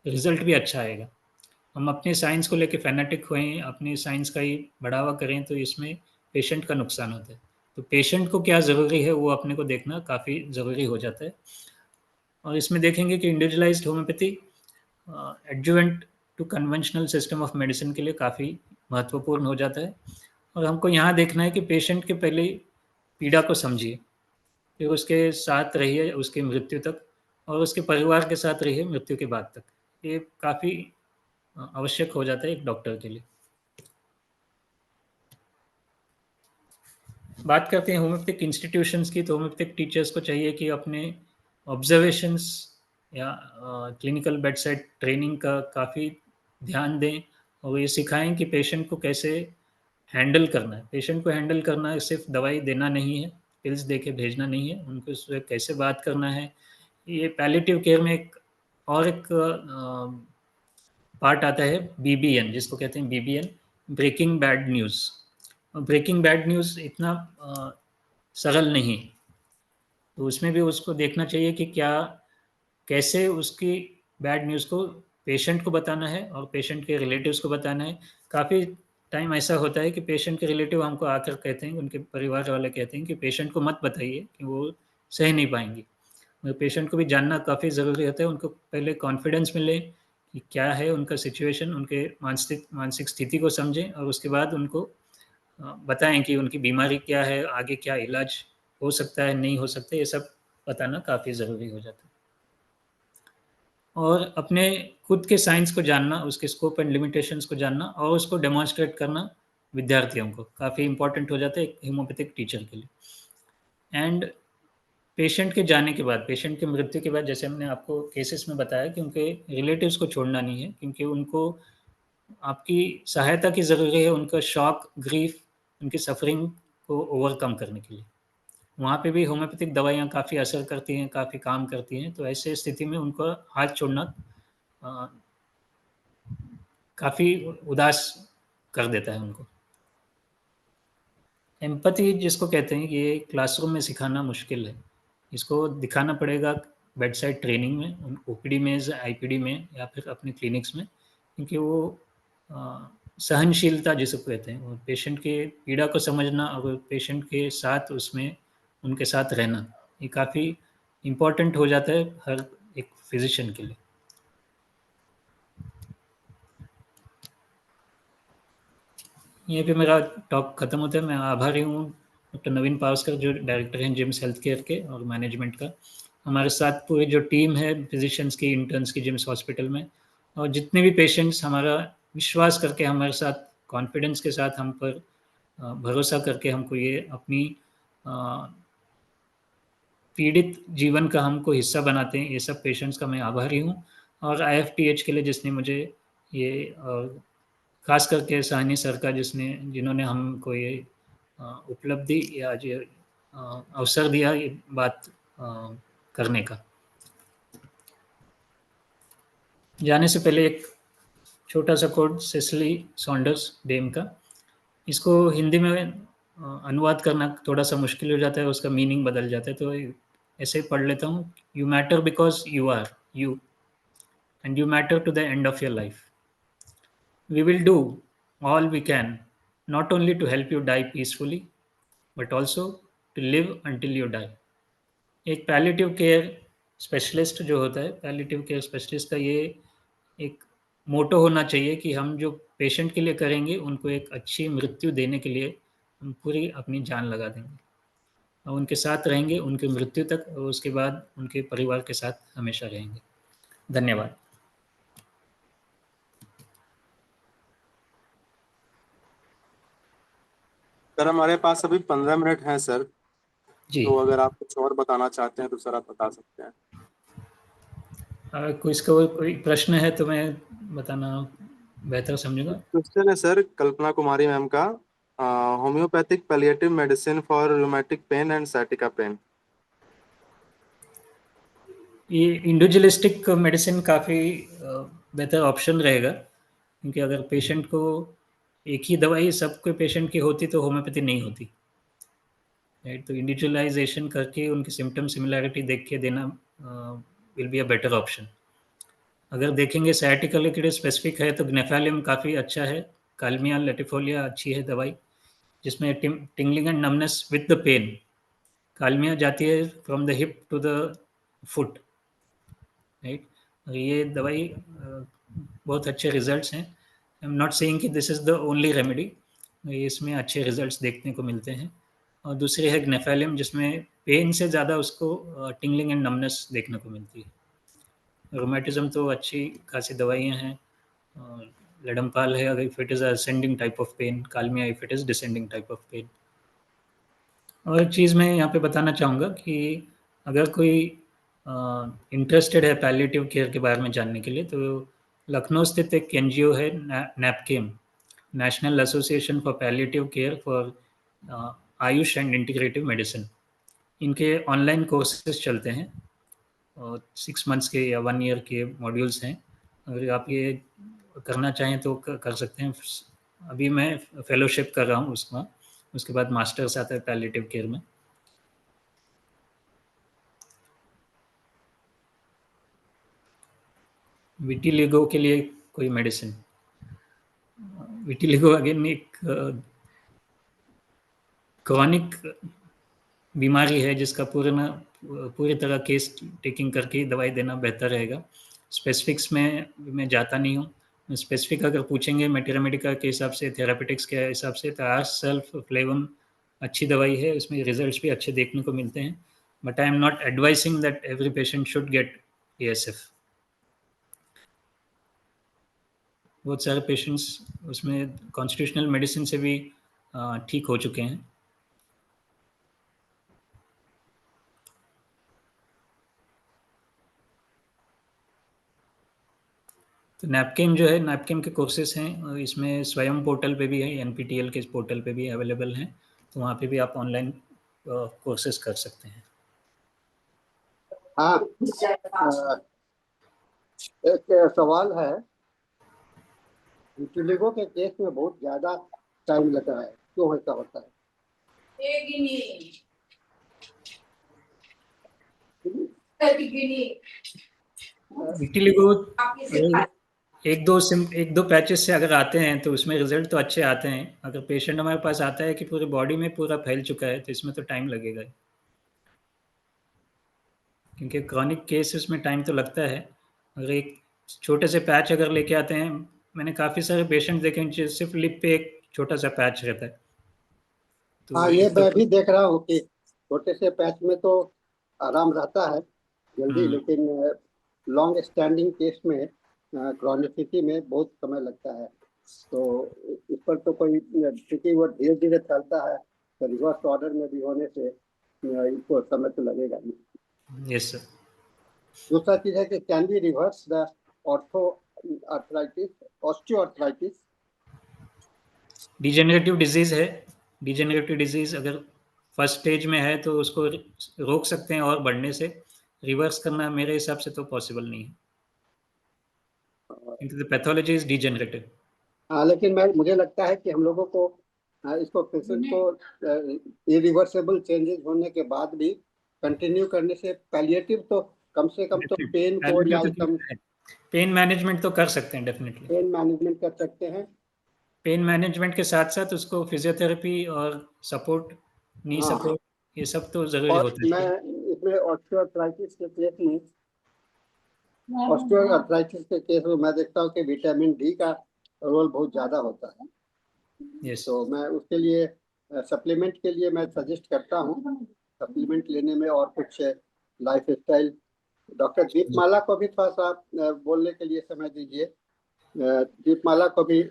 रिजल्ट भी अच्छा आएगा। हम अपने साइंस को लेके फैनेटिक हुए, अपने साइंस का ही बढ़ावा करें तो इसमें पेशेंट का नुकसान होता है। तो पेशेंट को क्या ज़रूरी है वो अपने को देखना काफ़ी ज़रूरी हो जाता है। और इसमें देखेंगे कि individualised homoeopathy adjuvant to conventional system of medicine के लिए काफ़ी महत्वपूर्ण हो जाता है। और हमको यहाँ देखना है कि पेशेंट के पहले पीड़ा को समझिए, फिर उसके साथ रहिए उसकी मृत्यु तक, और उसके परिवार के साथ रहिए मृत्यु के बाद तक। ये काफ़ी आवश्यक हो जाता है एक डॉक्टर के लिए। बात करते हैं होम्योपैथिक इंस्टीट्यूशंस की, तो होम्योपैथिक टीचर्स को चाहिए कि अपने ऑब्जर्वेशंस या क्लिनिकल बेड साइड ट्रेनिंग का काफ़ी ध्यान दें, और ये सिखाएं कि पेशेंट को कैसे हैंडल करना है। पेशेंट को हैंडल करना है, सिर्फ दवाई देना नहीं है, पिल्स दे के भेजना नहीं है, उनको उससे कैसे बात करना है। ये पैलिएटिव केयर में एक और एक पार्ट आता है बीबीएन, जिसको कहते हैं BBN, breaking bad news. Breaking bad news इतना सरल नहीं, तो उसमें भी उसको देखना चाहिए कि क्या कैसे उसकी बैड न्यूज़ को पेशेंट को बताना है और पेशेंट के रिलेटिव्स को बताना है। काफ़ी टाइम ऐसा होता है कि पेशेंट के रिलेटिव हमको आकर कहते हैं, उनके परिवार वाले कहते हैं कि पेशेंट को मत बताइए कि वो सह नहीं पाएंगी। मगर पेशेंट को भी जानना काफ़ी ज़रूरी होता है, उनको पहले कॉन्फिडेंस मिले कि क्या है उनका सिचुएशन, उनके मानसिक मानसिक स्थिति को समझें, और उसके बाद उनको बताएं कि उनकी बीमारी क्या है, आगे क्या इलाज हो सकता है, नहीं हो सकता, ये सब बताना काफ़ी ज़रूरी हो जाता है। और अपने खुद के साइंस को जानना, उसके स्कोप एंड लिमिटेशंस को जानना और उसको डेमोन्स्ट्रेट करना विद्यार्थियों को काफ़ी इंपॉर्टेंट हो जाता है एक होम्योपैथिक टीचर के लिए। एंड पेशेंट के जाने के बाद, पेशेंट की मृत्यु के बाद, जैसे हमने आपको केसेस में बताया कि उनके रिलेटिव्स को छोड़ना नहीं है, क्योंकि उनको आपकी सहायता की ज़रूरी है, उनका शॉक, ग्रीफ, उनकी सफरिंग को ओवरकम करने के लिए। वहाँ पे भी होम्योपैथिक दवाइयाँ काफ़ी असर करती हैं, काफ़ी काम करती हैं, तो ऐसे स्थिति में उनको हाथ छोड़ना अ, काफ़ी उदास कर देता है उनको। एम्पैथी जिसको कहते हैं, ये क्लासरूम में सिखाना मुश्किल है। इसको दिखाना पड़ेगा बेड साइड ट्रेनिंग में, ओपीडी में, आईपीडी में, या फिर अपने क्लिनिक्स में, क्योंकि वो सहनशीलता जिसको कहते हैं, वो पेशेंट के पीड़ा को समझना और पेशेंट के साथ उसमें उनके साथ रहना, ये काफ़ी इम्पोर्टेंट हो जाता है हर एक फिजिशियन के लिए। यहीं पे मेरा टॉक खत्म होता है। मैं आभारी हूँ डॉक्टर नवीन पावस्कर, जो डायरेक्टर हैं जिम्स हेल्थ केयर के और मैनेजमेंट का। हमारे साथ पूरी जो टीम है फिजिशियंस की, इंटर्न्स की जिम्स हॉस्पिटल में, और जितने भी पेशेंट्स हमारा विश्वास करके हमारे साथ कॉन्फिडेंस के साथ हम पर भरोसा करके हमको ये अपनी पीड़ित जीवन का हमको हिस्सा बनाते हैं, ये सब पेशेंट्स का मैं आभारी हूँ। और आईएफटीएच के लिए जिसने मुझे ये खास करके साहनी सर का, जिन्होंने हमको ये उपलब्धि या जो अवसर दिया ये बात करने का। जाने से पहले एक छोटा सा कोड सेसिली सॉन्डर्स डेम का, इसको हिंदी में अनुवाद करना थोड़ा सा मुश्किल हो जाता है, उसका मीनिंग बदल जाता है, तो ऐसे पढ़ लेता हूँ। You matter because you are you, and you matter to the end of your life. We will do all we can, not only to help you die peacefully, but also to live until you die. एक पैलिएटिव केयर स्पेशलिस्ट जो होता है, पैलिएटिव केयर स्पेशलिस्ट का ये एक मोटो होना चाहिए कि हम जो पेशेंट के लिए करेंगे, उनको एक अच्छी मृत्यु देने के लिए हम पूरी अपनी जान लगा देंगे और उनके साथ रहेंगे उनकी मृत्यु तक, और उसके बाद उनके परिवार के साथ हमेशा रहेंगे। धन्यवाद। सर हमारे पास अभी 15 मिनट हैं सर, जी, तो अगर आप कुछ और बताना चाहते हैं तो सर आप बता सकते हैं। अगर कोई प्रश्न है तो मैं बताना बेहतर समझूंगा। क्वेश्चन है सर कल्पना कुमारी मैम का, homoeopathic palliative medicine for rheumatic pain and sciatica pain. ये इंडिविजुअलिस्टिक मेडिसिन काफ़ी बेहतर ऑप्शन रहेगा, क्योंकि अगर पेशेंट को एक ही दवाई सबके पेशेंट की होती तो होम्योपैथी नहीं होती, राइट। तो इंडिविजुअलाइजेशन करके उनकी सिम्टम सिमिलैरिटी देख के देना will be a better option. अगर देखेंगे sciatica के लिए स्पेसिफिक है तो ग्नेफालियम काफ़ी अच्छा है, कालमिया लेटिफोलिया अच्छी है दवाई, जिसमें tingling and numbness with the pain. Kalmia जाती है from the hip to the foot, right. ये दवाई बहुत अच्छे रिजल्ट्स हैं। आई एम नॉट सेइंग कि this is the only remedy, इसमें अच्छे रिजल्ट्स देखने को मिलते हैं। और दूसरी है ग्नेफालियम, जिसमें पेन से ज़्यादा उसको टिंगलिंग एंड नमनेस देखने को मिलती है। रोमेटिज्म तो अच्छी खासी दवाइयाँ हैं। लेडमपाल है अगर if it is ascending type of pain, Kalmia if it is descending type of pain. और एक चीज़ मैं यहाँ पे बताना चाहूँगा कि अगर कोई इंटरेस्टेड है पैलिएटिव केयर के बारे में जानने के लिए, तो लखनऊ स्थित एक एनजीओ है NAPCAM, national association for palliative care for AYUSH and integrative medicine. इनके ऑनलाइन कोर्सेज चलते हैं और 6 मंथ्स के या 1 ईयर के मॉड्यूल्स हैं। अगर आप ये करना चाहें तो कर सकते हैं। अभी मैं फेलोशिप कर रहा हूँ उसमें, उसके बाद मास्टर्स आता है पैलिएटिव केयर में। विटिलिगो के लिए कोई मेडिसिन? विटिलिगो अगेन एक क्रॉनिक बीमारी है जिसका पूरी तरह केस टेकिंग करके दवाई देना बेहतर रहेगा। स्पेसिफिक्स में मैं जाता नहीं हूँ। स्पेसिफिक अगर पूछेंगे मेटेरामेडिका के हिसाब से, थेरापेटिक्स के हिसाब से, तो आर्स सेल्फ फ्लेवम अच्छी दवाई है, इसमें रिजल्ट्स भी अच्छे देखने को मिलते हैं। But I am not advising that every patient should get ASF। बहुत सारे पेशेंट्स उसमें कॉन्स्टिट्यूशनल मेडिसिन से भी ठीक हो चुके हैं। तो नैपकिन जो है, नैपकिन के कोर्सेज हैं, इसमें स्वयं पोर्टल पे भी है, NPTEL के पोर्टल पे भी अवेलेबल हैं, तो वहाँ पे भी आप ऑनलाइन कोर्सेज कर सकते हैं। हाँ, एक सवाल है। विटिलिगो के केस में बहुत ज्यादा टाइम लगा है, क्यों ऐसा होता है? विटिलिगो एक दो पैचेस से अगर आते हैं तो उसमें रिजल्ट तो अच्छे आते हैं। अगर पेशेंट हमारे पास आता है कि पूरी बॉडी में पूरा फैल चुका है, तो इसमें तो टाइम लगेगा ही, क्योंकि क्रॉनिक केसेस में टाइम तो लगता है। अगर एक छोटे से पैच अगर लेके आते हैं, मैंने काफ़ी सारे पेशेंट देखे हैं जो सिर्फ लिप पे एक छोटा सा पैच रहता है, हाँ, तो ये एक तो मैं भी देख रहा हूँ कि छोटे से पैच में तो आराम रहता है जल्दी, लेकिन लॉन्ग स्टैंडिंग केस में क्रॉनिसिटी में बहुत समय लगता है। तो इस पर तो कोई, क्योंकि वो धीरे धीरे फैलता है, तो रिवर्स ऑर्डर में भी होने से इसको समय तो लगेगा नहीं। Yes sir. दूसरा चीज है कि can be reverse the orthoarthritis, osteoarthritis? Degenerative disease है। डिजेनरेटिव डिजीज़ अगर फर्स्ट स्टेज में है तो उसको रोक सकते हैं और बढ़ने से। रिवर्स करना मेरे हिसाब से तो पॉसिबल नहीं है, क्योंकि द पैथोलॉजी इज डिजेनरेटिव। हाँ, लेकिन मुझे लगता है कि हम लोगों को इसको पेशेंट को इरिवर्सेबल चेंजेस होने के बाद भी कंटिन्यू करने से पैलिएटिव तो कम से कम तो पेन को या कम पेन मैनेजमेंट तो कर सकते हैं डेफिनेटली। पेन मैनेजमेंट कर सकते हैं। पेन मैनेजमेंट के साथ साथ उसको फिजियोथेरेपी और सपोर्ट, नी हाँ, सपोर्ट, ये सब तो ज़रूरी और होता मैं है। इसमें ऑस्टियोआर्थराइटिस के केस में, ऑस्टियोआर्थराइटिस के केस में मैं देखता हूँ कि विटामिन डी का रोल बहुत ज्यादा होता है। यस। तो मैं उसके लिए सप्लीमेंट के लिए मैं सजेस्ट करता हूँ सप्लीमेंट लेने में, और कुछ लाइफ स्टाइल। डॉक्टर दीपमाला को भी थोड़ा सा बोलने के लिए समय दीजिए। दीपमाला को भी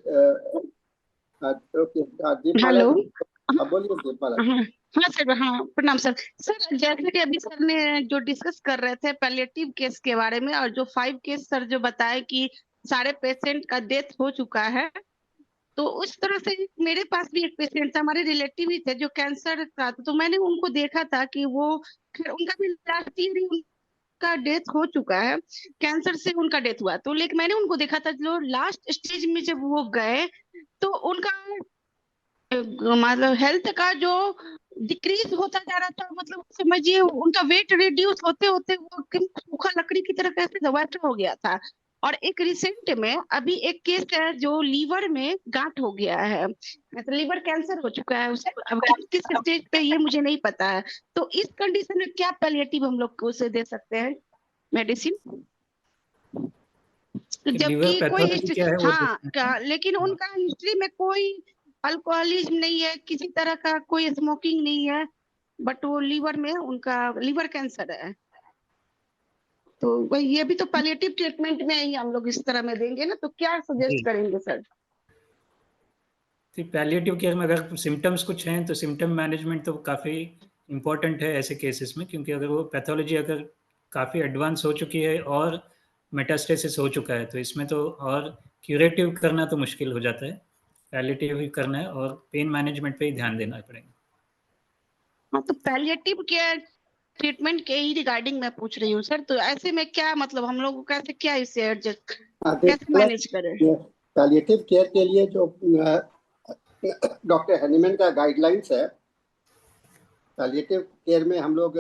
दीपमाला हेलो। जी, अब बोलिए दीपमाला जी। हाँ हाँ सर, हाँ प्रणाम सर। सर जैसे कि अभी सर ने जो डिस्कस कर रहे थे पैलिएटिव केस के बारे में, और जो 5 केस सर जो बताए कि सारे पेशेंट का डेथ हो चुका है, तो उस तरह से मेरे पास भी एक पेशेंट था, हमारे रिलेटिव ही थे, जो कैंसर था। तो मैंने उनको देखा था कि वो, खैर उनका भी लास्ट ईयर ही उनका डेथ हो चुका है, कैंसर से उनका डेथ हुआ। तो लेकिन मैंने उनको देखा था, जो लास्ट स्टेज में जब वो गए तो उनका मतलब हेल्थ का जो डिक्रीज होता जा रहा था, मतलब समझिए उनका वेट रिड्यूस होते होते वो सूखा लकड़ी की तरह कैसे वैसा हो गया था। और एक रिसेंट में अभी एक केस है जो लीवर में गांठ हो गया है, मतलब लीवर कैंसर हो चुका है उसे। अब किस स्टेज पे ये मुझे नहीं पता है। तो इस कंडीशन में क्या पैलिएटिव हम लोग उसे दे सकते हैं मेडिसिन? कि लीवर जबकि कोई पैथोलॉजी क्या है वो देखना है। लेकिन हाँ, उनका हिस्ट्री में कोई अल्कोहलिज्म नहीं है, किसी तरह का कोई स्मोकिंग नहीं है, बट वो लीवर में उनका लीवर कैंसर है। तो वही, ये भी तो पैलिएटिव ट्रीटमेंट में ही हम लोग इस तरह में देंगे ना, तो क्या जी। सजेस्ट करेंगे सर? पैलिएटिव केयर में अगर सिम्टम्स कुछ हैं तो सिम्टम मैनेजमेंट तो काफ़ी इम्पोर्टेंट है ऐसे केसेस में, क्योंकि अगर वो पैथोलॉजी अगर काफ़ी एडवांस हो चुकी है और मेटास्टेसिस हो चुका है तो इसमें तो और क्यूरेटिव करना तो मुश्किल हो जाता है। पैलिएटिव ही करना है और पेन मैनेजमेंट पे ही ध्यान देना पड़ेगा। हाँ, तो पैलिएटिव केयर ट्रीटमेंट के ही रिगार्डिंग मैं पूछ रही हूँ सर। तो ऐसे में क्या मतलब हम लोग को कैसे, क्या इसे एडजस्ट कैसे मैनेज करें? पैलिएटिव केयर के लिए जो डॉक्टर हैनीमैन का गाइडलाइंस है, पैलिएटिव केयर में हम लोग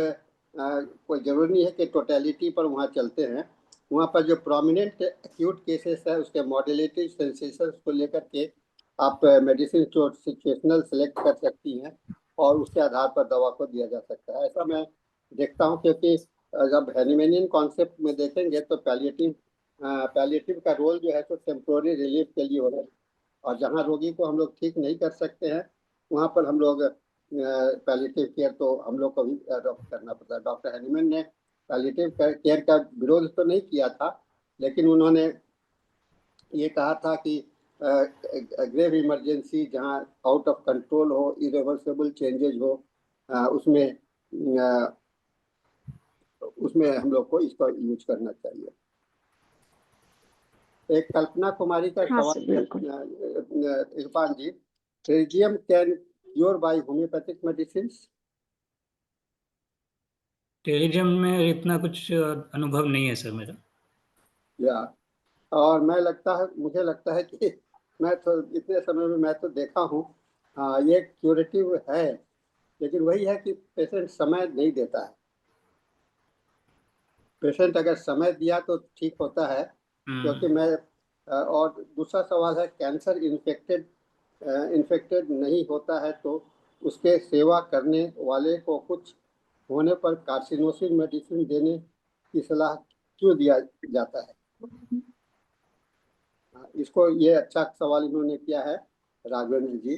कोई जरूरी नहीं है कि टोटलिटी पर वहाँ चलते हैं। वहाँ पर जो प्रोमिनेंट एक्यूट केसेस है उसके मॉडरेटिव सेंसेशन को लेकर के आप मेडिसिन जो सिचुएशनल सेलेक्ट कर सकती हैं और उसके आधार पर दवा को दिया जा सकता है। ऐसा मैं देखता हूँ, क्योंकि जब हैनीमैनियन कॉन्सेप्ट में देखेंगे तो पैलिएटिव का रोल जो है तो टेम्पोररी रिलीफ के लिए हो रहा है, और जहाँ रोगी को हम लोग ठीक नहीं कर सकते हैं वहाँ पर हम लोग पैलिएटिव केयर तो हम लोग को भी अडॉप्ट करना पड़ता है। डॉक्टर हैनीमैन ने पैलिएटिव केयर का विरोध तो नहीं किया था, लेकिन उन्होंने ये कहा था कि ग्रेव इमरजेंसी जहाँ आउट ऑफ कंट्रोल हो, इरिवर्सिबल चेंजेस हो, उसमें उसमें हम लोग को इसका यूज करना चाहिए। एक कल्पना कुमारी का हाँ सवाल सर, बिल्कुल। Irfan ji, pterygium can cure by homeopathic medicine? Pterygium में इतना कुछ अनुभव नहीं है सर मेरा। या और मुझे लगता है कि मैं तो इतने समय में मैं तो देखा हूँ, हाँ ये क्यूरेटिव है, लेकिन वही है कि पेशेंट समय नहीं देता है। पेशेंट अगर समय दिया तो ठीक होता है, क्योंकि मैं और दूसरा सवाल है, कैंसर इन्फेक्टेड नहीं होता है तो उसके सेवा करने वाले को कुछ होने पर कार्सिनोसिन मेडिसिन देने की सलाह क्यों दिया जाता है? इसको ये अच्छा सवाल इन्होंने किया है राघवेंद्र जी।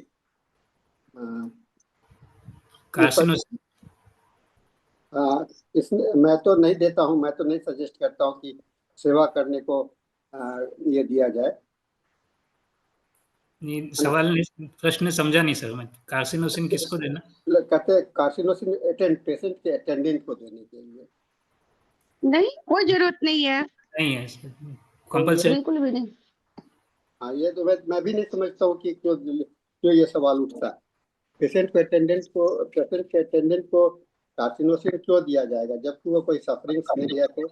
कार्सिनोसिन इसमें मैं तो नहीं देता हूँ, मैं तो नहीं सजेस्ट करता हूँ कि सेवा करने को ये दिया जाए। सवाल प्रश्न समझा नहीं सर मैं। कार्सिनोसिन किसको देना? कहते हैं कार्सिनोसिन पेशेंट के अटेंडेंट को देने के लिए। नहीं, कोई जरूरत नहीं है, नहीं है कंपल्सरी। बिल्कुल भी नहीं। हाँ, ये तो मैं भी नहीं समझता हूँ कि क्यों क्यों ये सवाल उठता है। पेशेंट के अटेंडेंट को कार्सिनोसिन क्यों दिया जाएगा जबकि वो कोई सफरिंग नहीं है? तो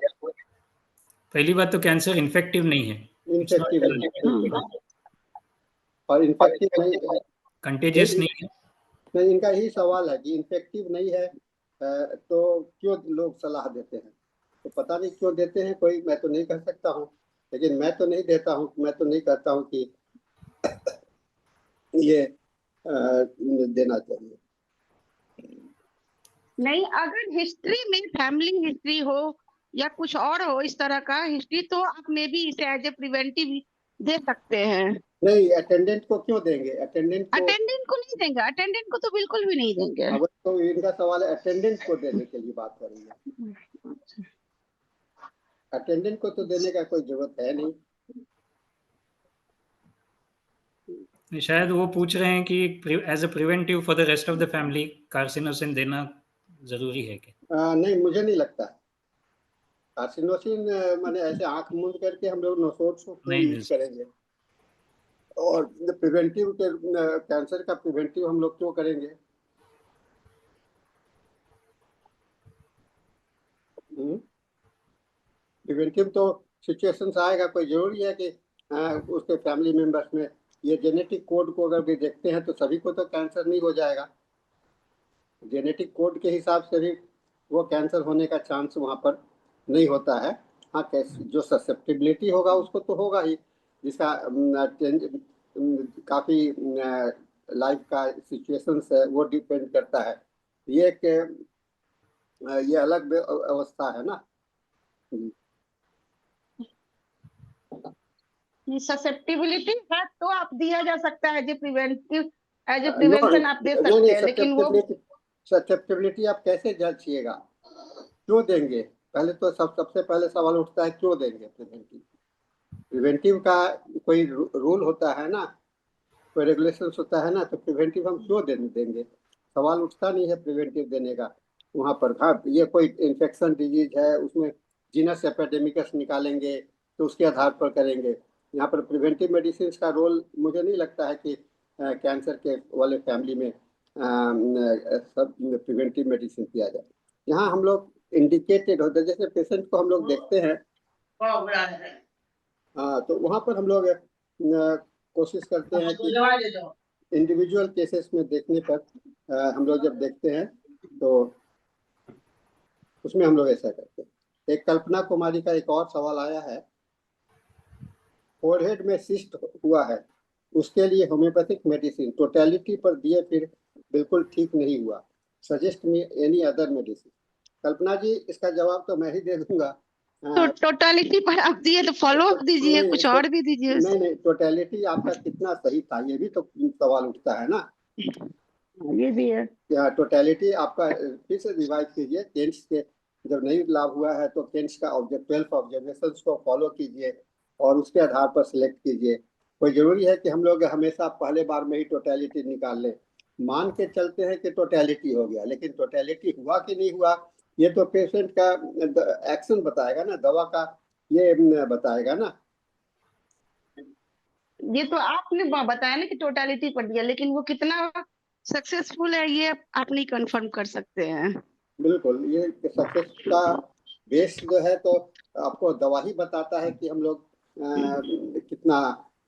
पहली बात तो कैंसर इन्फेक्टिव नहीं है, इन्फेक्टिव नहीं है, और इन्फेक्टिव नहीं, कंटेजियस नहीं है। नहीं, इनका यही सवाल है कि इन्फेक्टिव नहीं है तो क्यों लोग सलाह देते हैं? तो पता नहीं क्यों देते हैं, कोई मैं तो नहीं कह सकता हूँ, लेकिन मैं तो नहीं देता हूँ, मैं तो नहीं कहता हूँ कि ये देना चाहिए। नहीं, अगर हिस्ट्री में फैमिली हिस्ट्री हो या कुछ और हो इस तरह का हिस्ट्री, तो आप मे भी इसे एज ए प्रिवेंटिव दे सकते हैं। नहीं, अटेंडेंट को क्यों देंगे? अटेंडेंट को नहीं देंगे, अटेंडेंट को तो बिल्कुल भी नहीं देंगे। अब तो इनका सवाल है, अटेंडेंट को देने के लिए बात कर रही है। अटेंडेंट को तो देने का कोई जरूरत है नहीं। शायद वो पूछ रहे हैं कि as a preventive for the rest of the family carcinosin देना जरूरी है क्या? नहीं, मुझे नहीं लगता। कार्सिनोसिन माने ऐसे आंख मूंद करके हम लोग नोसोड को क्यों नहीं यूज करेंगे? और प्रिवेंटिव के कैंसर का प्रिवेंटिव हम लोग क्यों करेंगे? प्रिवेंटिव तो सिचुएशंस आएगा, कोई जरूरी है कि उसके फैमिली मेंबर्स में ये जेनेटिक कोड को अगर भी देखते हैं तो सभी को तो कैंसर नहीं हो जाएगा। जेनेटिक कोड के हिसाब से भी वो कैंसर होने का चांस वहाँ पर नहीं होता है। हाँ, जो ससेप्टिबिलिटी होगा उसको तो होगा ही, जिसका काफ़ी लाइफ का सिचुएशंस है वो डिपेंड करता है। ये एक ये अलग अवस्था है ना। ससेप्टिबिलिटी है तो आप दिया जा सकता है, जो प्रिवेंटिव एज ए प्रिवेंशन आप दे नहीं सकते हैं, लेकिन वो ससेप्टिबिलिटी आप कैसे जांचिएगा, क्यों देंगे? पहले तो सबसे पहले सवाल उठता है क्यों देंगे प्रिवेंटिव? प्रिवेंटिव का कोई रूल होता है ना, कोई रेगुलेशन होता है ना, तो प्रिवेंटिव हम क्यों देंगे? सवाल उठता नहीं है प्रिवेंटिव देने का वहाँ पर। हाँ, ये कोई इन्फेक्शन डिजीज है, उसमें जीनस एपिडेमिकस निकालेंगे तो उसके आधार पर करेंगे। यहाँ पर प्रिवेंटिव मेडिसिन का रोल मुझे नहीं लगता है कि कैंसर के वाले फैमिली में सब प्रिवेंटिव मेडिसिन किया जाए। यहाँ हम लोग इंडिकेटेड होते हैं, जैसे पेशेंट को हम लोग देखते हैं, हाँ, तो वहाँ पर हम लोग कोशिश करते हैं कि इंडिविजुअल केसेस में देखने पर हम लोग जब देखते हैं तो उसमें हम लोग ऐसा करते हैं। एक कल्पना कुमारी का एक और सवाल आया है, फोरहेड में सिस्ट हुआ है, उसके लिए होम्योपैथिक मेडिसिन टोटलिटी पर दिए फिर बिल्कुल ठीक नहीं हुआ, suggest me any other medicine. Kalpana ji, इसका जवाब तो मैं ही दे दूंगा। तो टोटलिटी पर आप दिए तो फॉलो अप दीजिए, कुछ और भी दीजिए। नहीं, टोटलिटी आपका कितना सही था ये भी तो सवाल उठता है ना। ये भी है। टोटलिटी आपका फिर से रिवाइज कीजिए। केंट्स के जब नहीं लाभ हुआ है तो केंट्स का 12 ऑब्जर्वेशन को फॉलो कीजिए और उसके आधार पर सिलेक्ट कीजिए। कोई जरूरी है कि हम लोग हमेशा पहले बार में ही टोटलिटी निकाल लें? मान के चलते हैं कि टोटलिटी हो गया, लेकिन टोटलिटी हुआ कि नहीं हुआ ये तो पेशेंट का एक्शन बताएगा ना, दवा का ये बताएगा ना। ये तो आपने बताया ना कि टोटलिटी पर दिया, लेकिन वो कितना सक्सेसफुल है ये आप नहीं कंफर्म कर सकते हैं। बिल्कुल, ये सक्सेस का बेस जो है तो आपको दवा ही बताता है कि हम लोग कितना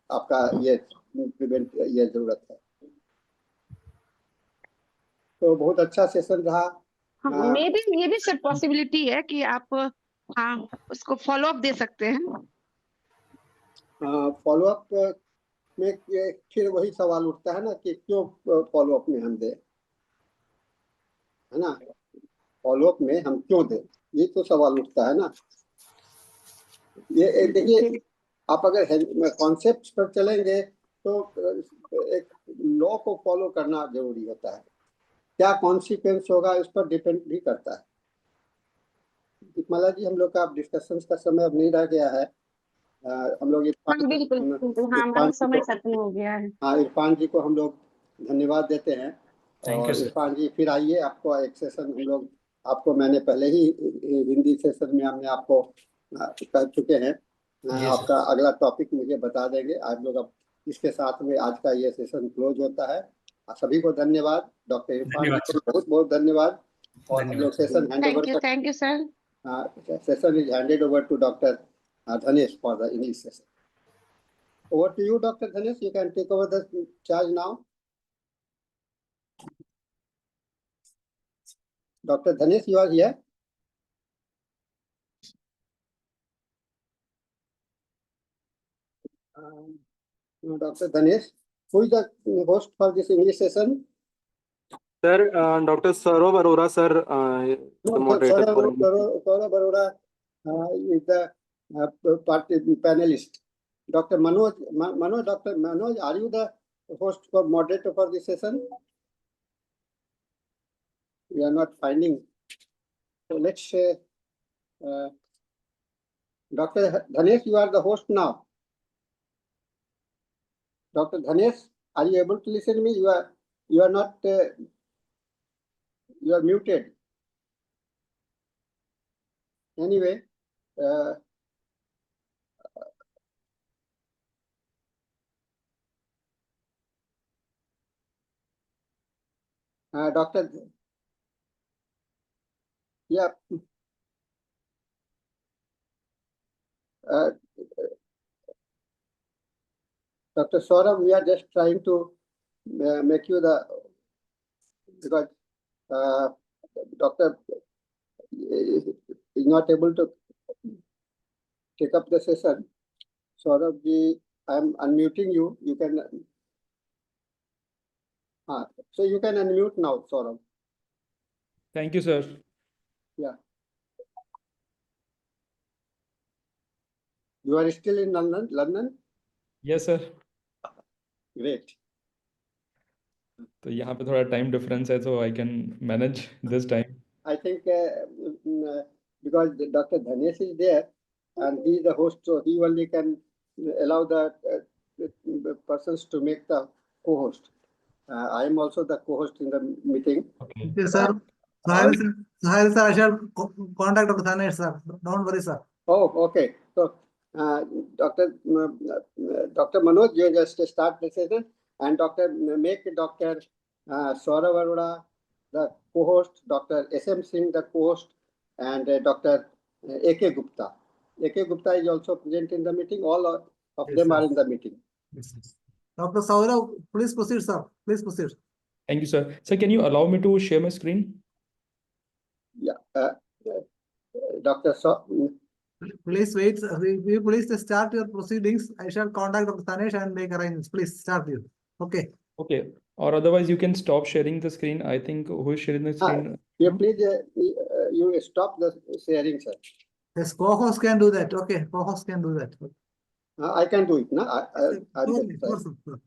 आपका ये प्रिवेंट ये जरूरत है। तो बहुत अच्छा सेशन रहा। मे भी ये भी सब पॉसिबिलिटी है कि आप हाँ उसको फॉलो अप दे सकते हैं। फॉलो अप में फिर वही सवाल उठता है ना कि क्यों फॉलो अप में हम दें, है ना? फॉलो अप में हम क्यों दें, ये तो सवाल उठता है ना। ये देखिए, आप अगर कॉन्सेप्ट पर चलेंगे तो एक लॉ को फॉलो करना जरूरी होता है। क्या कॉन्सिक्वेंस होगा इस पर डिपेंड भी करता है। दीपमाला जी, हम लोग का डिस्कशन का समय अब नहीं रह गया है। हम लोग हमारा समय खत्म हो गया है। हाँ, इरफान जी को हम लोग धन्यवाद देते हैं। और इरफान जी फिर आइए, आपको एक सेशन हम लोग आपको मैंने पहले ही हिंदी सेशन में हमने आपको कह चुके हैं। आपका अगला टॉपिक मुझे बता देंगे। आप लोग अब इसके साथ में आज का ये सेशन क्लोज होता है। सभी को धन्यवाद। डॉक्टर इरफान जी को बहुत बहुत धन्यवाद। और हम लोग session hand over, thank you sir. session is handed over to Dr. Dhanesh for the English session. Over to you, Dr. Dhanesh. You can take over the charge now. Dr. Dhanesh, you are here. Dr. Dhanesh, who is the host for this English session? Sir, Dr. Saurav Arora, sir, the moderator. Saurav Arora is the panelist. Dr. Manoj, Dr. Manoj, are you the host for moderator for this session? We are not finding. So let's say, Dr. Dhanesh, you are the host now. Dr. Dhanesh, are you able to listen to me? You are not. You are muted. Anyway, Doctor, yeah. Dr. Saurabh, we are just trying to make you the, because doctor is not able to take up the session. Saurabh ji, I'm unmuting you. You can, so you can unmute now, Saurabh. Thank you, sir. Yeah. You are still in London? Yes, sir. Great. तो यहाँ पे थोड़ा टाइम डिफरेंस है, so I can manage this time. I think because Dr. Dhanesh is there and he is the host, so he only can allow the persons to make the co-host. I am also the co-host in the meeting. Okay. Okay, sir. Sahil sir, I shall contact Dr. Dhanesh, sir. Don't worry, sir. Oh, okay. So, Dr. Manoj, you just start the session, and make Dr. Saurabh Arora the co-host, Dr. SM Singh the co-host, and Dr. AK Gupta. AK Gupta is also present in the meeting. All of Yes, them sir. are in the meeting. Yes, yes. Dr. Saurabh, please proceed, sir. Please proceed. Thank you, sir. Sir, can you allow me to share my screen? Yeah. Dr. Please wait. We please start your proceedings. I shall contact Dr. Dhanesh and make arrangements. Please start you. Okay. Okay. Or otherwise, you can stop sharing the screen. I think who is sharing the screen? Yeah, please, you stop the sharing, sir. Yes, co-host can do that. Okay, co-host can do that. I can do it. No? Sure, sir.